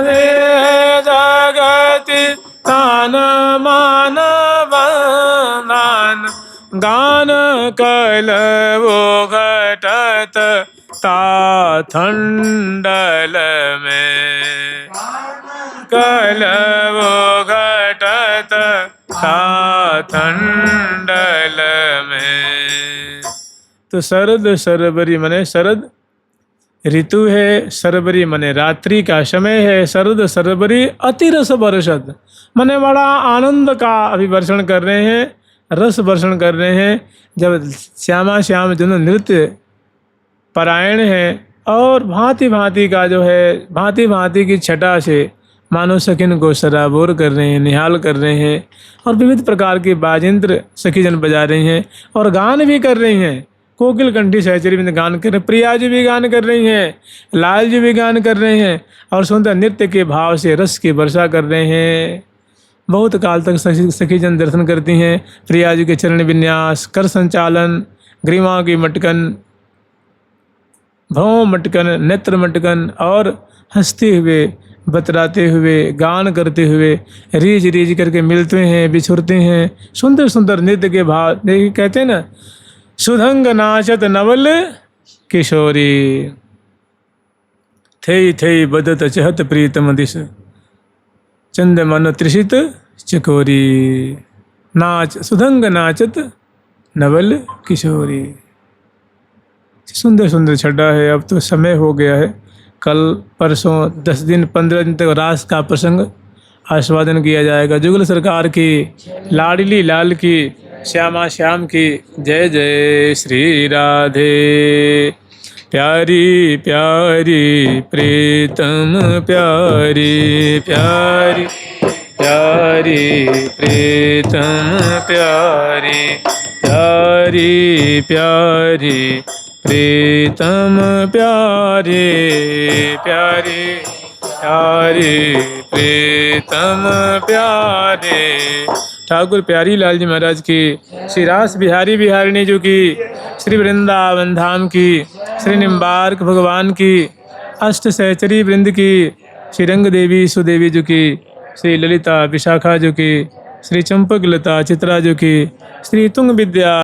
भेद गति तान मान बंधन, गान कल वो घटत ताथंडल में, कल वो घटत ताथंडल में। तो शरद सरवरी मने शरद ऋतु है, सरवरी मने रात्रि का समय है, शरद सरवरी अतिरस बरसत मने बड़ा आनंद का अभिवर्षण कर रहे हैं, रस वर्षण कर रहे हैं। जब श्यामा श्याम दोनों नृत्य परायण है और भांति भांति का जो है, भांति भांति की छटा से मानो सखिन को सराबोर कर रहे हैं, निहाल कर रहे हैं, और विविध प्रकार के बाजेंद्र सखीजन बजा रहे हैं और गान भी कर रही हैं। कोकिल कंठी सहचरी में गान कर रहे हैं, प्रिया जी भी गान कर रही हैं, लाल जी भी गान कर रहे हैं, और सुंदर नृत्य के भाव से रस की वर्षा कर रहे हैं। बहुत काल तक सखीजन दर्शन करती हैं प्रिया जी के चरण विन्यास, कर संचालन, ग्रीवा की मटकन, भौं मटकन, नेत्र मटकन, और हंसते हुए बतराते हुए गान करते हुए रीझ रीझ करके मिलते हैं, बिछुरते हैं। सुंदर सुंदर नृत्य के भाव देखिए, कहते हैं ना, सुधंग नाचत नवल किशोरी, थई थई बदत चहत प्रीतम दिश, चंद मन त्रिषित चकोरी, नाच सुधंग नाचत नवल किशोरी। सुंदर सुंदर छटा है। अब तो समय हो गया है, कल परसों 10 दिन 15 दिन तक रास का प्रसंग आस्वादन किया जाएगा। जुगल सरकार की, लाडली लाल की श्यामा श्याम की जय जय श्री राधे। प्यारी प्यारी प्रीतम प्यारी प्यारी प्यारी प्रीतम प्यारी प्यारी प्यारी प्रीतम प्यारे प्यारे प्यारे प्रीतम प्यारे। ठाकुर प्यारी लाल जी महाराज की, श्री रास बिहारी बिहारिणी जी की, श्री वृंदावन धाम की, श्री निम्बार्क भगवान की, अष्ट सहचरी वृंद की, श्री रंग देवी सुदेवी जी की, श्री ललिता विशाखा जी की, श्री चंपक लता चित्रा जी की, श्री तुंग विद्या